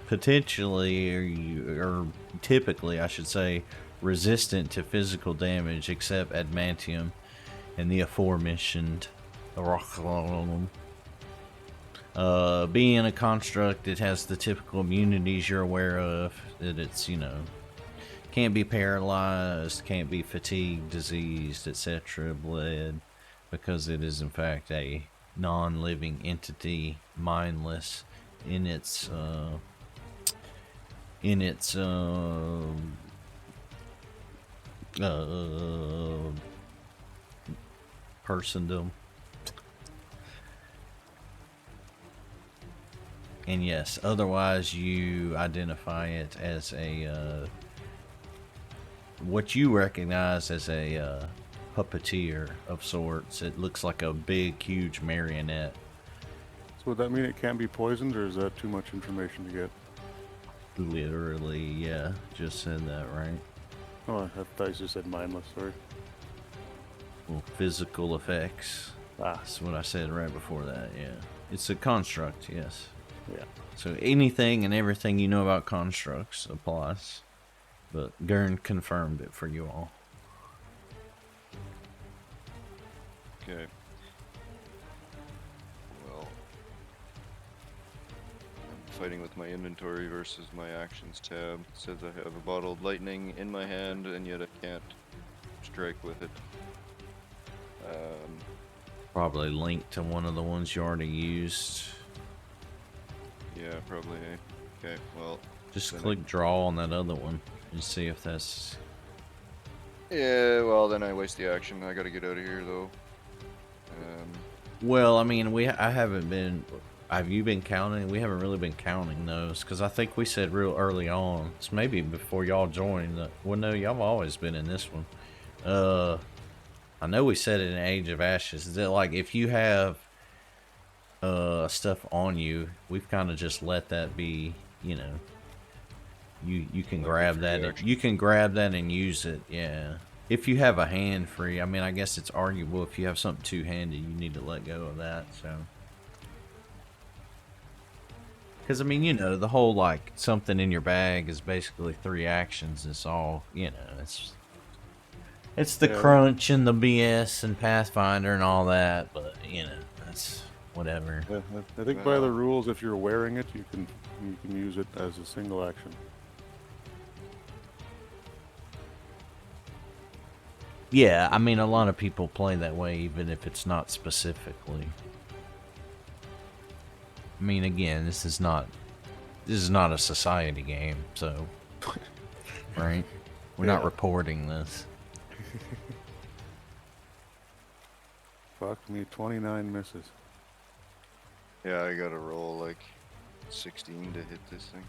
potentially, or typically, I should say, resistant to physical damage except adamantium and the aforementioned oraculum. Being a construct, it has the typical immunities you're aware of. That it's, can't be paralyzed, can't be fatigued, diseased, etc., bled, because it is in fact a non-living entity, mindless in its persondom. And yes, otherwise you identify it as a what you recognize as a puppeteer of sorts. It looks like a big, huge marionette. So would that mean it can't be poisoned, or is that too much information to get? Literally, yeah, just said that, right? Oh, I thought you just said mindless, sorry. Well, physical effects. That's what I said right before that, yeah. It's a construct, yes. Yeah. So anything and everything you know about constructs applies. But Gurn confirmed it for you all. Okay. Well, I'm fighting with my inventory versus my actions tab. It says I have a bottled lightning in my hand, and yet I can't strike with it. Probably linked to one of the ones you already used. Yeah, probably. Okay, well. Just then click draw on that other one and see if that's... Yeah, well, then I waste the action. I gotta get out of here, though. Well, I mean, I haven't been... Have you been counting? We haven't really been counting those, because I think we said real early on. It's maybe before y'all joined. Well, no, y'all have always been in this one. I know we said it in Age of Ashes. Is that like if you have stuff on you, we've kind of just let that be, you can Like grab a free that. action. You can grab that and use it. Yeah. If you have a hand free, I mean, I guess it's arguable if you have something two-handed, you need to let go of that. So, because I mean, the whole like something in your bag is basically 3 actions. It's all, it's the crunch and the BS and Pathfinder and all that, but that's whatever. Yeah, I think by the rules, if you're wearing it, you can use it as a single action. Yeah, I mean, a lot of people play that way, even if it's not specifically. I mean, again, this is not a society game, so right? We're not reporting this. Fuck me, 29 misses. Yeah, I gotta roll like 16 to hit this thing.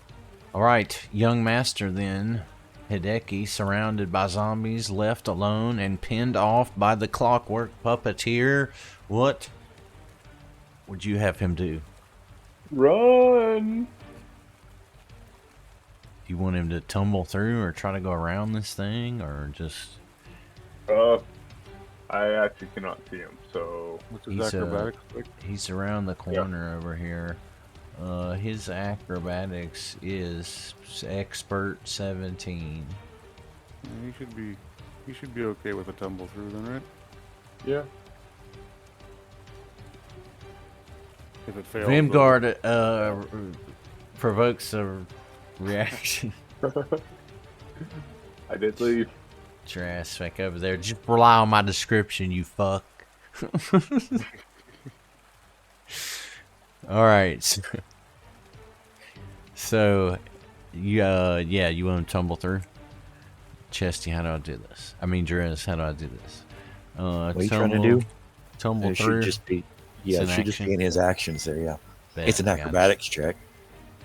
All right, young master then. Hideki, surrounded by zombies, left alone and pinned off by the clockwork puppeteer. What would you have him do? Run! Do you want him to tumble through or try to go around this thing or just... I actually cannot see him, so What's his He's, acrobatics like? He's around the corner over here. His acrobatics is expert 17. Yeah, he should be okay with a tumble through then, right? yeah. If it fails. Vimgard provokes a reaction. I did leave. Get your ass back over there. Just rely on my description, you fuck. All right. So you yeah, you want to tumble through? Chesty, how do I do this? I mean, Drez, how do I do this? What are you trying to do? Tumble It through. should just be, yeah, It's it an should just be action. in his actions there, yeah. Bet, It's an acrobatics check.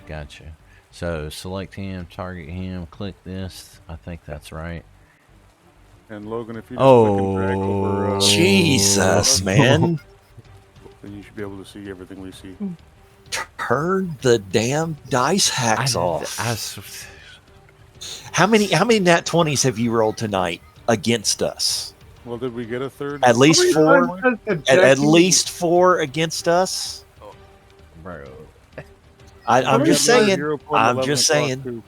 Gotcha. So select him, target him, click this. I think that's right. And Logan, if you just click and drag over, Jesus, man. then you should be able to see everything we see. Turn the damn dice hacks off. I How many nat 20s have you rolled tonight against us? Well, did we get a third? At least How four. many times has At Hideki- least 4 against us. bro. I'm just We got saying. 0 point I'm 11 just o'clock, saying. too.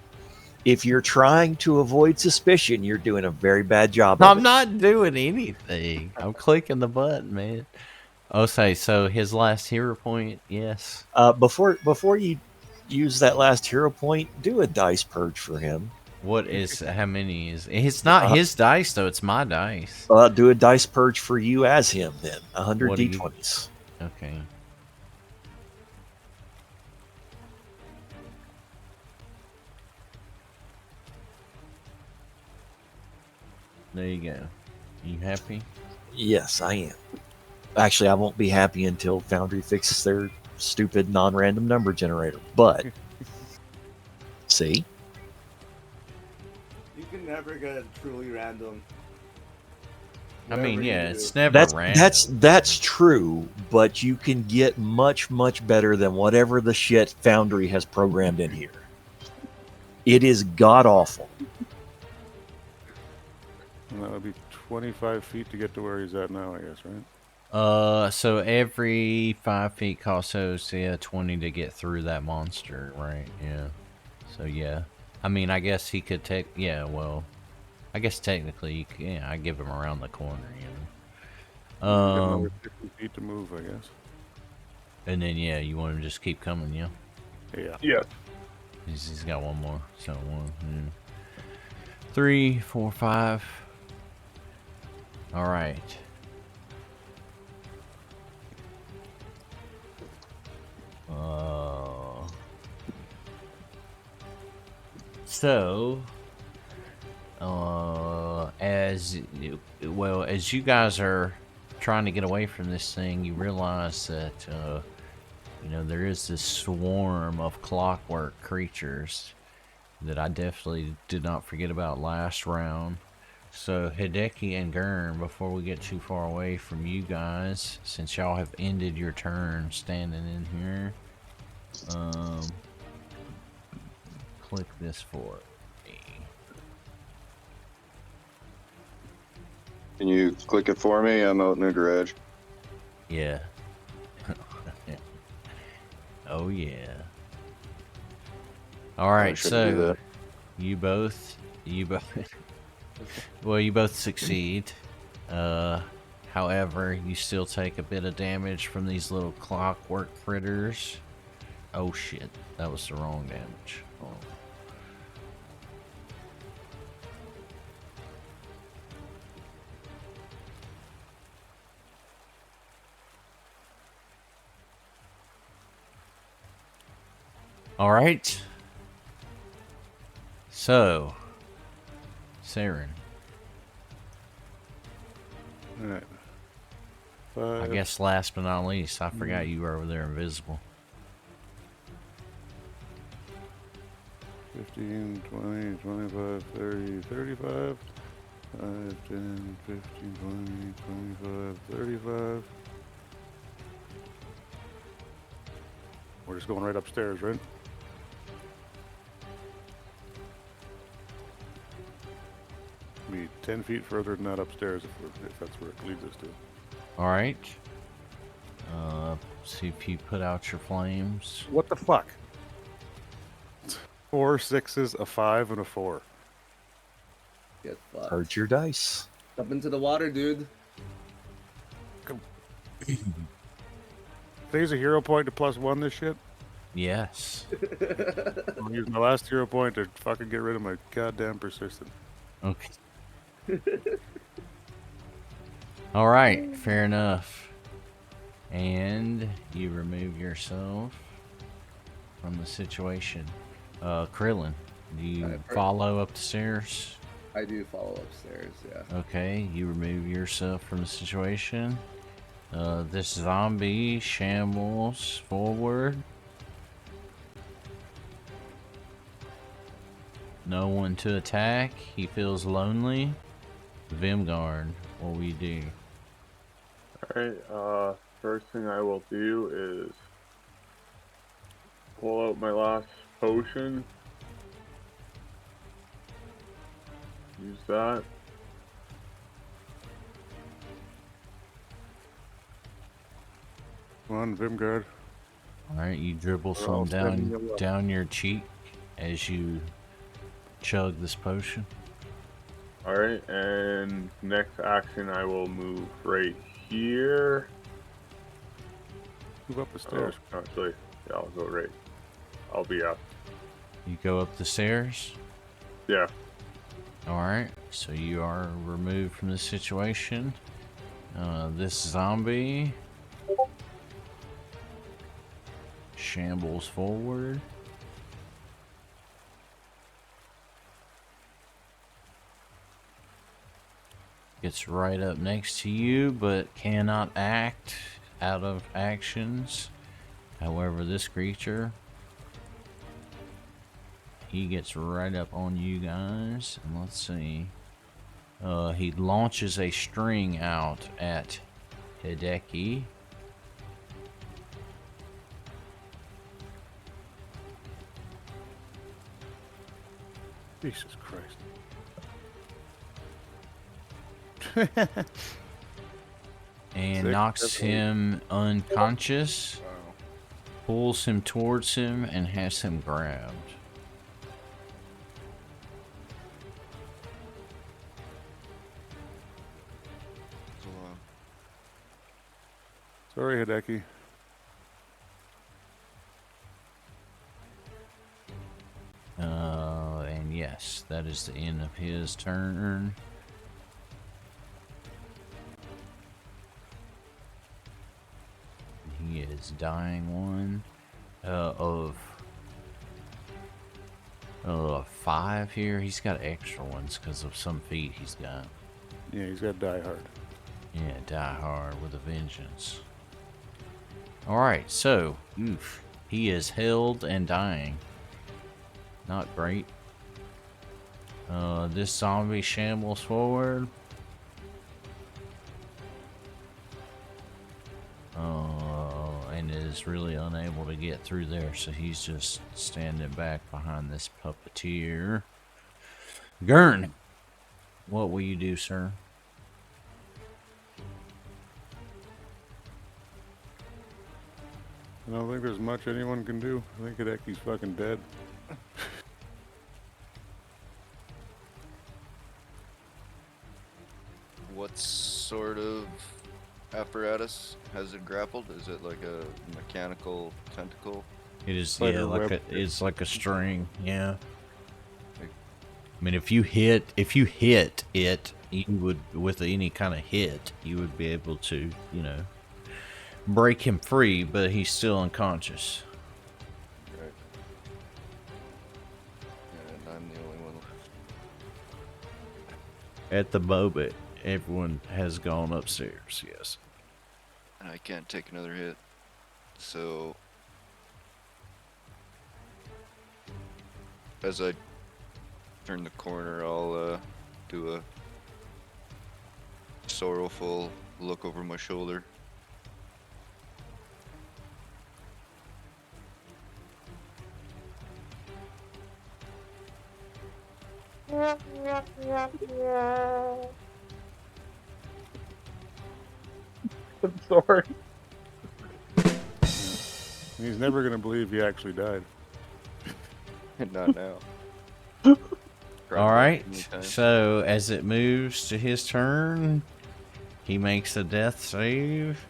If you're trying to avoid suspicion, you're doing a very bad job. I'm of it. not doing anything. I'm clicking the button, man. Okay, so his last hero point, yes. Before you use that last hero point, do a dice purge for him. What is how many is it's not his dice though, it's my dice. Do a dice purge for you as him then. 100 What do you- d20s. Okay. There you go. You happy? Yes, I am. Actually, I won't be happy until Foundry fixes their stupid non-random number generator. But see, You can never get a truly random. I mean, Whatever yeah, you it's do. never random. that's true. But you can get much better than whatever the shit Foundry has programmed in here. It is god awful. And that would be 25 feet to get to where he's at now, I guess, right? So every 5 feet costs us 20 to get through that monster, right? Yeah. So yeah. I mean, I guess he could take. Yeah. Well, I guess technically, you can, yeah, I give him around the corner, you know. Got another 50 feet to move, I guess. And then yeah, you want him to just keep coming, yeah. Yeah. Yes. He's got one more. So 1, 2, 3, 4, 5. All right. So, as you guys are trying to get away from this thing, you realize that there is this swarm of clockwork creatures that I definitely did not forget about last round. So Hideki and Gurn, before we get too far away from you guys, since y'all have ended your turn standing in here, click this for me. Can you click it for me? I'm out in the garage. Yeah. Oh yeah. All right, shouldn't do so that. you both well, you both succeed. However, you still take a bit of damage from these little clockwork critters. Oh shit, that was the wrong damage. Oh. All right. So, Saren, Alright. I 5, guess last but not least, I forgot you were over there invisible. 15, 20, 25, 30, 35. 5, 10, 15, 20, 25, 35. We're just going right upstairs, right? Be 10 feet further than that upstairs if that's where it leads us to. All right. See if you put out your flames. What the fuck? 4 6s, a 5, and a 4. Get fucked. Hurt your dice. Jump into the water, dude. There's a hero point to +1 this shit. Yes. I'm gonna use my last hero point to fucking get rid of my goddamn persistent. Okay. All right. Fair enough. And you remove yourself from the situation. Krillin, do you Alright, follow up the stairs? I do follow upstairs, yeah. Okay, you remove yourself from the situation. This zombie shambles forward. No one to attack. He feels lonely. Vimgard, what will you do? Alright, first thing I will do is pull out my last potion. Use that. Come on, Vimgard. All right, you dribble We're some all spending down the- down your cheek as you chug this potion. Alright, and next action I will move right here. Move up the stairs. Oh, actually, yeah, I'll go right. I'll be up. You go up the stairs. Yeah. All right, so you are removed from the situation. This zombie shambles forward. Gets right up next to you, but cannot act out of actions. However, this creature, he gets right up on you guys. And let's see. He launches a string out at Hideki. Jesus Christ. And 6, knocks 7, 8. him unconscious, Wow. pulls him towards him, and has him grabbed. So, Sorry, Hideki. And yes, that is the end of his turn. He is dying one of 5 here. He's got extra ones because of some feat he's got. Yeah, he's got Die Hard. Yeah, die hard with a vengeance. Alright, so, oof, he is held and dying. Not great. This zombie shambles forward. And is really unable to get through there, so he's just standing back behind this puppeteer. Gurn, what will you do, sir? I don't think there's much anyone can do. I think Hideki's fucking dead. what sort of apparatus has it grappled? Is it like a mechanical tentacle? It is, Spider yeah, like web. it's like a string, yeah. Like- I mean, if you hit it, you would, with any kind of hit, you would be able to, you know, break him free, but he's still unconscious. Right. And I'm the only one. At the moment, everyone has gone upstairs, yes. And I can't take another hit. So As I turn the corner, I'll do a sorrowful look over my shoulder. I'm sorry. He's never gonna believe he actually died. Not now. All right. So as it moves to his turn, he makes a death save.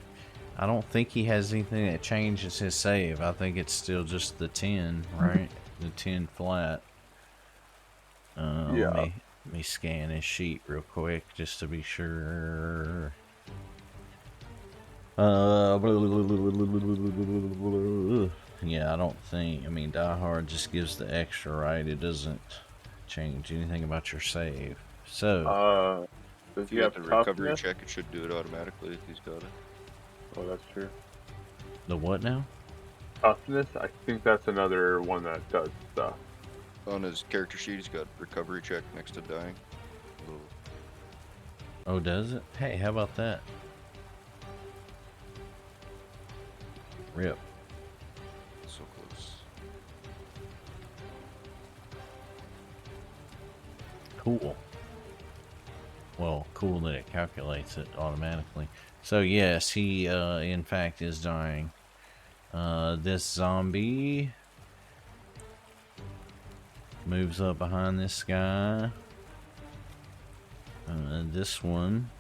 I don't think he has anything that changes his save. I think it's still just the 10, right? The 10 flat. Yeah. Let me scan his sheet real quick just to be sure. Yeah, I don't think. I mean, Die Hard just gives the extra, right? It doesn't change anything about your save. So, Does If he you have get the recovery toughness? check, it should do it automatically if he's got it. Oh, that's true. the what now? Toughness? I think that's another one that does stuff. On his character sheet, he's got recovery check next to dying. Little Oh, does it? Hey, how about that? Rip. so close. Cool. Well, cool that it calculates it automatically. So yes, he in fact is dying. This zombie moves up behind this guy. This one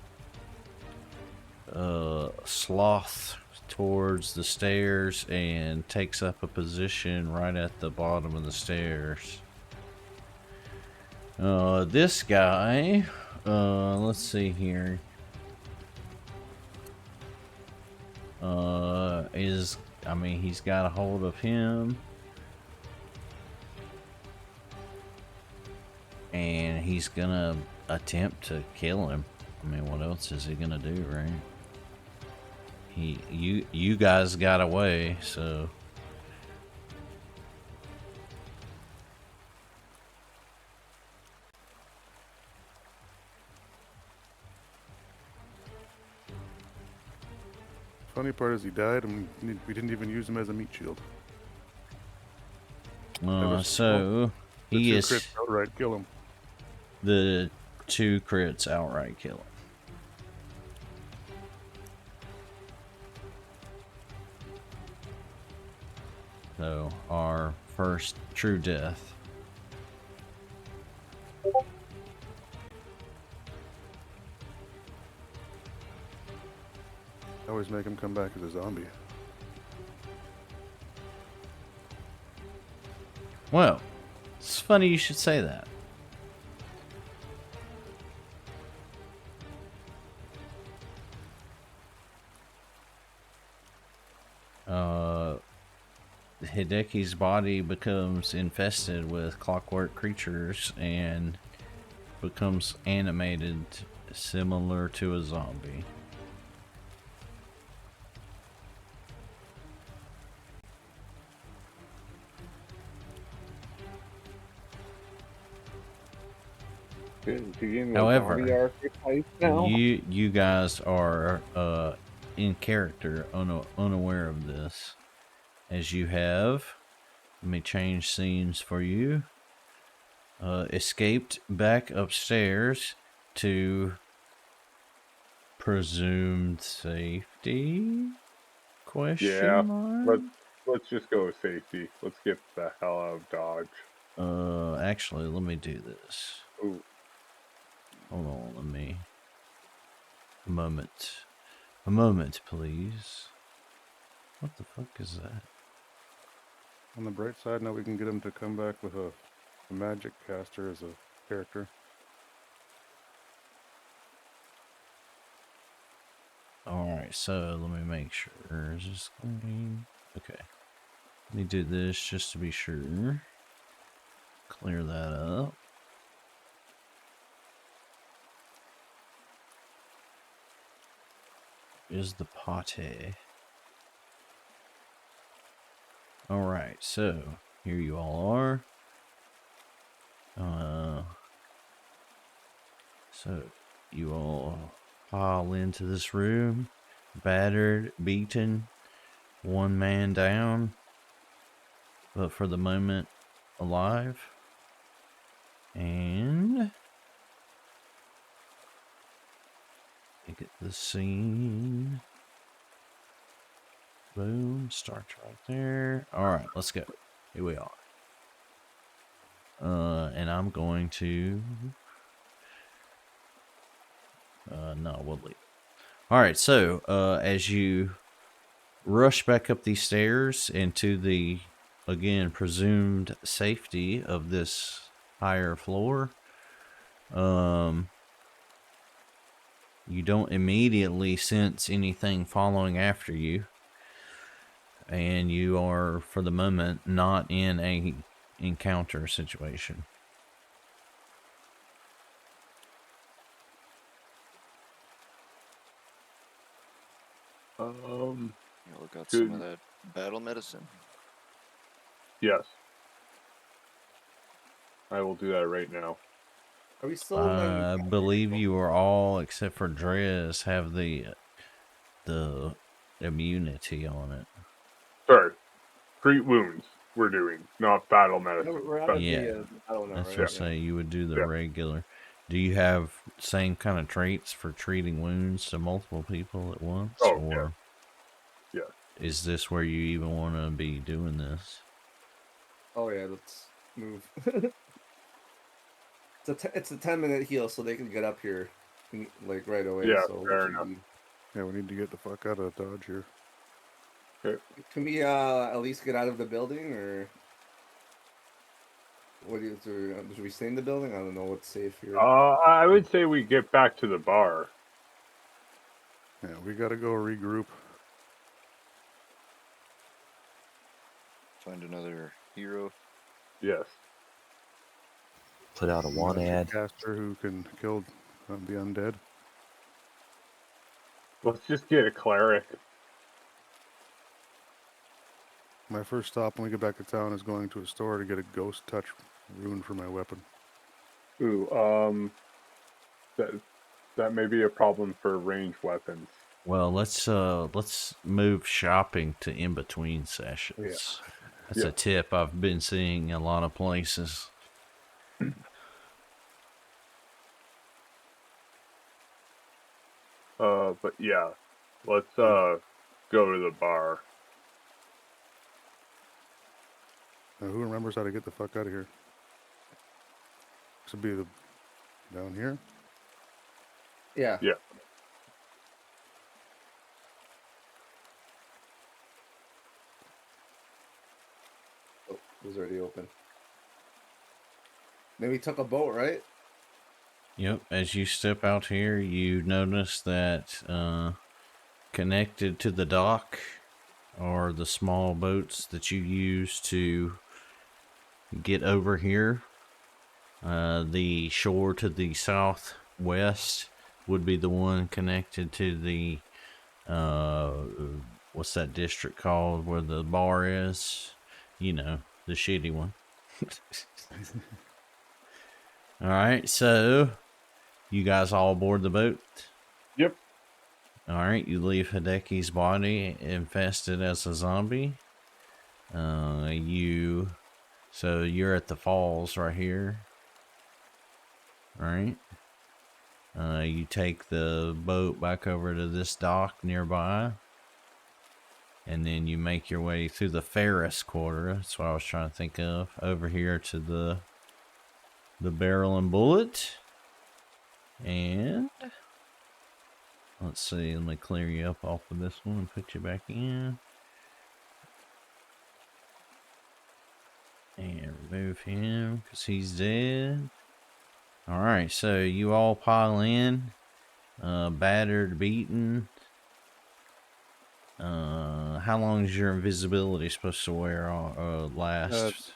sloth towards the stairs and takes up a position right at the bottom of the stairs. This guy, let's see here, I mean, he's got a hold of him, and he's gonna attempt to kill him. I mean, what else is he gonna do, right? You guys got away, so. Funny part is he died, and we didn't even use him as a meat shield. So The he two is crits outright kill him. the 2 crits outright kill him. So our first true death. I always make him come back as a zombie. Well, it's funny you should say that. Hideki's body becomes infested with clockwork creatures and becomes animated similar to a zombie. Good. You gave me However, a zombie archetype now. you guys are in character unaware of this, as you have, let me change scenes for you, escaped back upstairs to presumed safety? Yeah, Mark? let's just go with safety. Let's get the hell out of Dodge. Actually, let me do this. Ooh. Hold on, let me. A moment, please. What the fuck is that? On the bright side, now we can get him to come back with a magic caster as a character. Alright, so let me make sure. Is this clean? Okay. Let me do this just to be sure. Clear that up. Is the pate. Alright, so here you all are. So you all pile into this room, battered, beaten, one man down, but for the moment alive. And look at the scene. Boom, starts right there. Alright, let's go. Here we are. And I'm going to no, we'll leave. Alright, so as you rush back up these stairs into the again presumed safety of this higher floor, you don't immediately sense anything following after you, and you are for the moment not in a encounter situation. You look out Good. some of that battle medicine. Yes. I will do that right now. Are we still I believe you are all, except for Drez, have the immunity on it. Sorry. Treat wounds we're doing, not battle medicine. We're out of Yeah, the battle now, that's right? what I say. You would do the Yeah. regular. Do you have same kind of traits for treating wounds to multiple people at once, Oh, or yeah. is this where you even want to be doing this? Oh yeah, let's move. It's a 10-minute heal, so they can get up here like right away. Yeah, so fair we should enough. Yeah, we need to get the fuck out of Dodge here. Can we at least get out of the building, or what do you do? Should we stay in the building? I don't know what's safe here. I would say we get back to the bar. Yeah, we gotta go regroup. Find another hero. Yes. Put out a want Magic ad. caster who can kill the undead. Let's just get a cleric. My first stop when we get back to town is going to a store to get a ghost touch rune for my weapon. Ooh, that may be a problem for ranged weapons. Well, let's move shopping to in between sessions. That's Yeah. a tip I've been seeing a lot of places. But yeah, let's go to the bar. Now, who remembers how to get the fuck out of here? This would be the down here. Yeah. Yeah. Oh, it was already open. Then we took a boat, right? Yep, as you step out here, you notice that connected to the dock are the small boats that you use to get over here. The shore to the southwest would be the one connected to the what's that district called where the bar is? You know, the shitty one. All right, so you guys all aboard the boat? Yep. All right, you leave Hideki's body infested as a zombie. So you're at the falls right here. All right. You take the boat back over to this dock nearby, and then you make your way through the Ferris Quarter. That's what I was trying to think of. Over here to the Barrel and Bullet, and let's see. Let me clear you up off of this one and put you back in, and remove him because he's dead. All right, so you all pile in, battered, beaten. How long is your invisibility supposed to wear? Last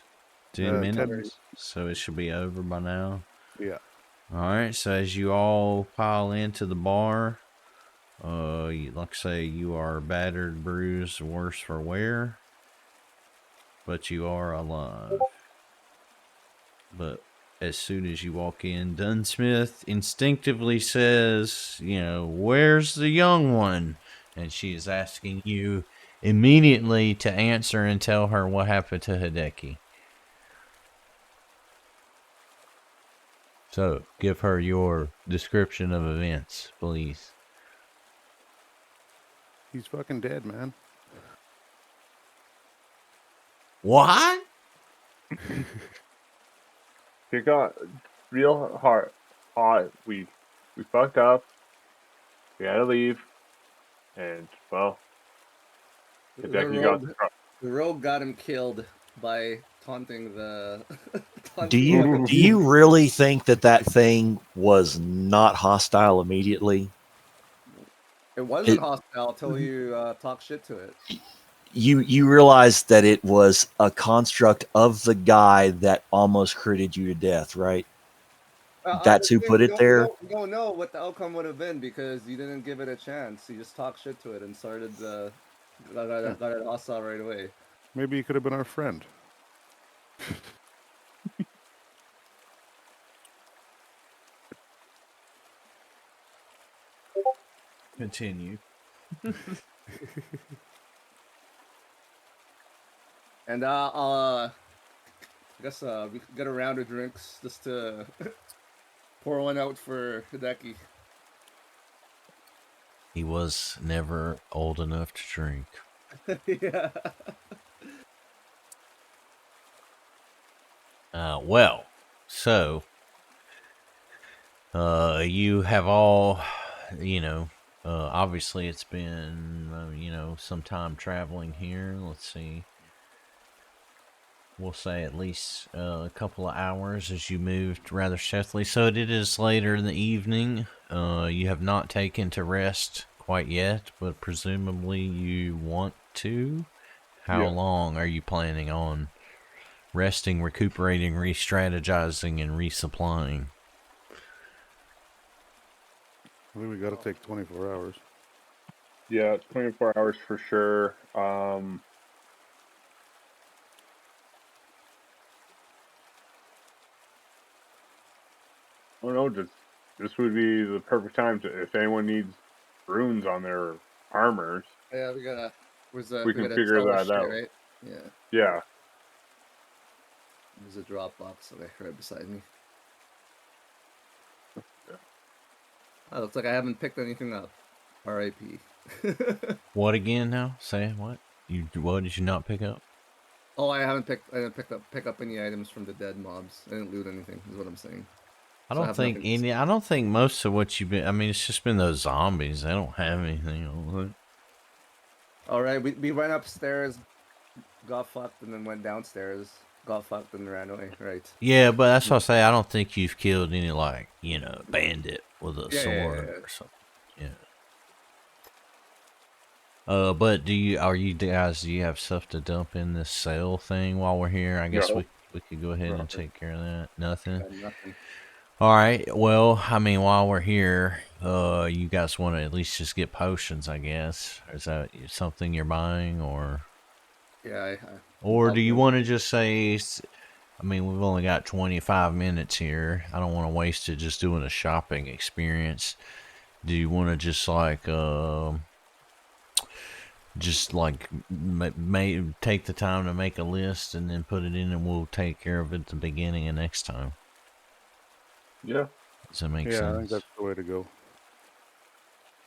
10 minutes, so it should be over by now. Yeah. All right, so as you all pile into the bar, like I say, you are battered, bruised, worse for wear, but you are alive. But as soon as you walk in. Dunsmith instinctively says, where's the young one? And she is asking you immediately to answer and tell her what happened to Hideki. So, give her your description of events, please. He's fucking dead, man. What? It got real hot. We fucked up. We had to leave, and well, Hideki got the truck. The rogue got him killed by taunting the. Do you really think that thing was not hostile immediately? It wasn't hostile until you talk shit to it. You realize that it was a construct of the guy that almost critted you to death, right? That's who put it there. You don't know what the outcome would have been because you didn't give it a chance. You just talked shit to it and started got it hostile right away. Maybe he could have been our friend. Continue. And I guess we could get a round of drinks just to pour one out for Hideki. He was never old enough to drink. Yeah. So you have all, obviously it's been, some time traveling here. Let's see. We'll say at least a couple of hours as you moved rather stealthily. So it is later in the evening. You have not taken to rest quite yet, but presumably you want to. How long are you planning on resting, recuperating, re-strategizing, and resupplying? I think we got to take 24 hours. Yeah, 24 hours for sure. I don't know, this would be the perfect time to, if anyone needs runes on their armors. Yeah, we can figure that out. Right? Yeah. Yeah. There's a drop box right beside me. Oh, looks like I haven't picked anything up. R.I.P. What again now? Say what? What did you not pick up? Oh, I didn't pick up any items from the dead mobs. I didn't loot anything, is what I'm saying. I don't think most of what you've been. I mean, it's just been those zombies. They don't have anything on it. All right, we went upstairs, got fucked, and then went downstairs, got fucked, and ran away. Right. Yeah, but that's what I say. I don't think you've killed any bandit with a sword or something. Yeah. But do you have stuff to dump in this sale thing while we're here? I guess we could go ahead and take care of that. Nothing. Nothing. All right. Well, I mean, while we're here, you guys want to at least just get potions, I guess. Is that something you're buying, or? Yeah. Or do you want to just say? I mean, we've only got 25 minutes here. I don't want to waste it just doing a shopping experience. Do you want to just take the time to make a list and then put it in, and we'll take care of it at the beginning of next time? Yeah. Does that make sense? Yeah, I think that's the way to go.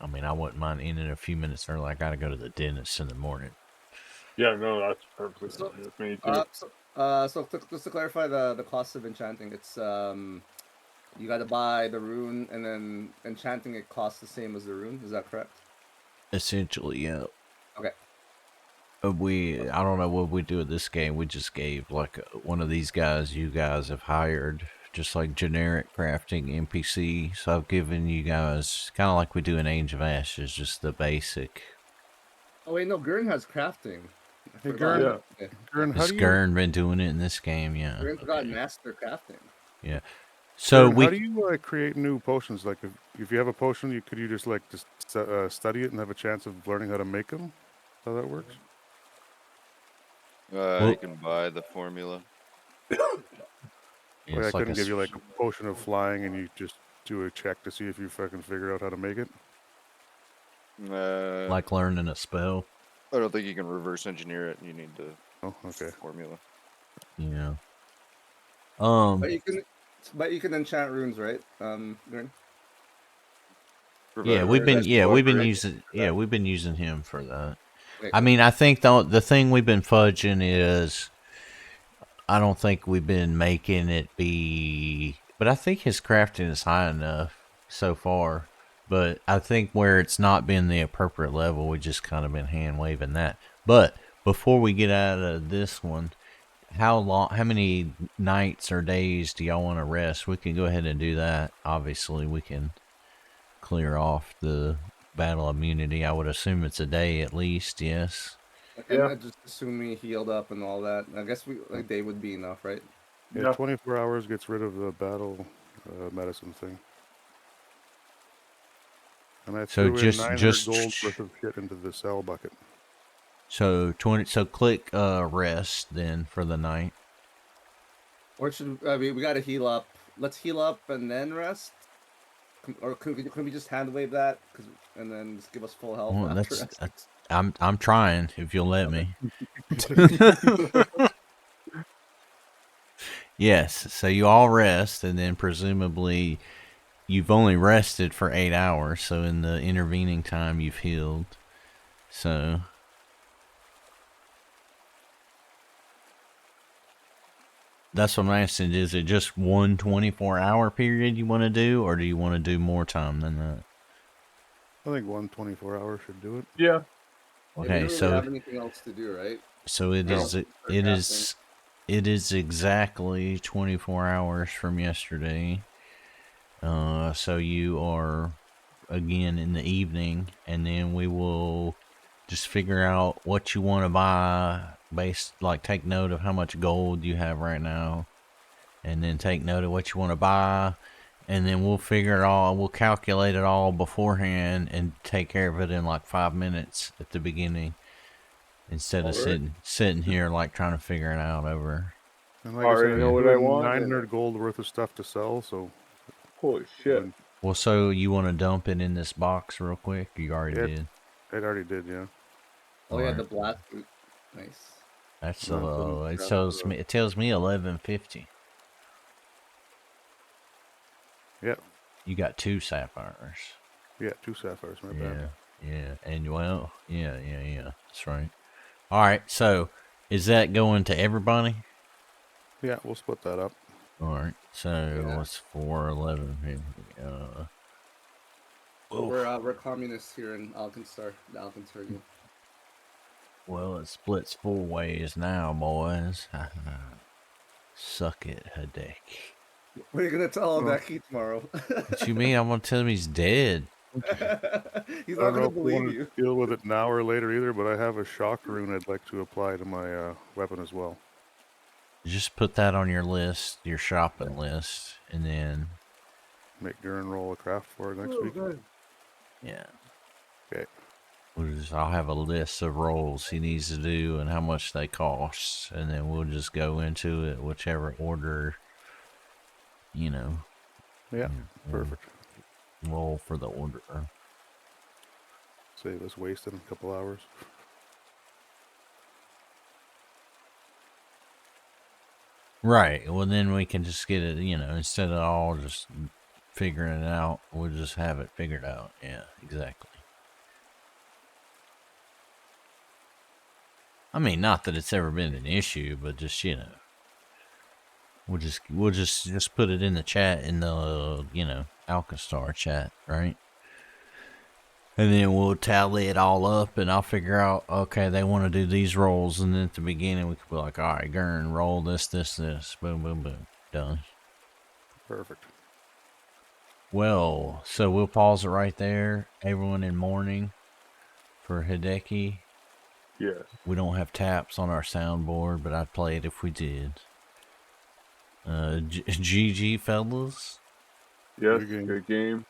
I mean, I wouldn't mind ending a few minutes early. I got to go to the dentist in the morning. Yeah, no, that's perfectly fine with me too. So just to clarify the cost of enchanting, it's you got to buy the rune, and then enchanting it costs the same as the rune. Is that correct? Essentially, yeah. Okay. I don't know what we do with this game. We just gave one of these guys you guys have hired, just like generic crafting NPC. So I've given you guys kind of like we do in Age of Ashes, just the basic. Oh wait, no, Gurn has crafting. Hey, Gurn, Gurn, how do you... Gurn been doing it in this game, yeah. Gurn's got master crafting. Yeah. So Gurn, how do you create new potions? Like, if you have a potion, could you just study it and have a chance of learning how to make them? How that works? You can buy the formula. Like, I It's like couldn't give you like a potion of flying and you just do a check to see if you fucking figure out how to make it. like learning a spell. I don't think you can reverse engineer it. You need the Oh, okay. formula. Yeah. But you can enchant runes, right? Gurn? Yeah, Provided we've been it's we've been cooperative. using we've been using him for that. Okay, I cool. mean, I think the thing we've been fudging is I don't think we've been making it be, but I think his crafting is high enough so far. But I think where it's not been the appropriate level, we just kind of been hand waving that. But before we get out of this one, how many nights or days do y'all want to rest? We can go ahead and do that. Obviously, we can clear off the battle immunity. I would assume it's a day at least. Yes. And I just assume he healed up and all that. I guess a day would be enough, right? Yeah, 24 hours gets rid of the battle medicine thing. And I So threw in 900 gold worth of shit into the cell bucket. So 20. So click rest then for the night. Or should we got to heal up? Let's heal up and then rest. Or can we just hand wave that? And then just give us full health Well, after that's rest? I'm trying if you'll let me. Yes. So you all rest, and then presumably you've only rested for 8 hours. So in the intervening time, you've healed. So. That's what I'm asking. Is it just one 24-hour period you want to do, or do you want to do more time than that? I think 1 24-hour should do it. Yeah. We Okay, don't really so have anything else to do, right? so it is exactly 24 hours from yesterday. So you are again in the evening, and then we will just figure out what you want to buy take note of how much gold you have right now, and then take note of what you want to buy, and then we'll calculate it all beforehand and take care of it in like 5 minutes at the beginning instead of sitting here like trying to figure it out over. And like I said, know what I want. 900 gold worth of stuff to sell, so. Holy shit. Well, so you want to dump it in this box real quick? You already did. It already did, yeah. Oh yeah, Alright. the blast boot. Nice. That's No, it tells me 1150. Yeah. You got 2 sapphires. Yeah, 2 sapphires, my bad. Yeah, and yeah. That's right. All right, so is that going to everybody? Yeah, we'll split that up. All right, so what's 411? We're communists here in Alkenstar, the Alkenstar Guild. Well, it splits 4 ways now, boys. Suck it, Hideki. What are you gonna tell Hideki tomorrow? What you mean? I'm gonna tell him he's dead. He's I not don't know gonna if we believe want you. to deal with it now or later either, but I have a shock rune I'd like to apply to my weapon as well. Just put that on your list, your shopping list, and then Make Gurren roll a craft for it next week. yeah. Okay. I'll have a list of rolls he needs to do and how much they cost, and then we'll just go into it whichever order, Yeah, perfect. Roll for the order. Save us wasting a couple hours. Right. Well, then we can just get it, instead of all just figuring it out, we'll just have it figured out. Yeah, exactly. I mean, not that it's ever been an issue, but just, we'll just put it in the chat, in the, Alkenstar chat, right? And then we'll tally it all up, and I'll figure out, okay, they want to do these rolls, and then at the beginning we could be like, all right, Gurn, roll this, boom, boom, boom, done. Perfect. Well, so we'll pause it right there. Everyone in mourning for Hideki. Yes. We don't have taps on our soundboard, but I'd play it if we did. GG, fellas. Yes, Good game. good game.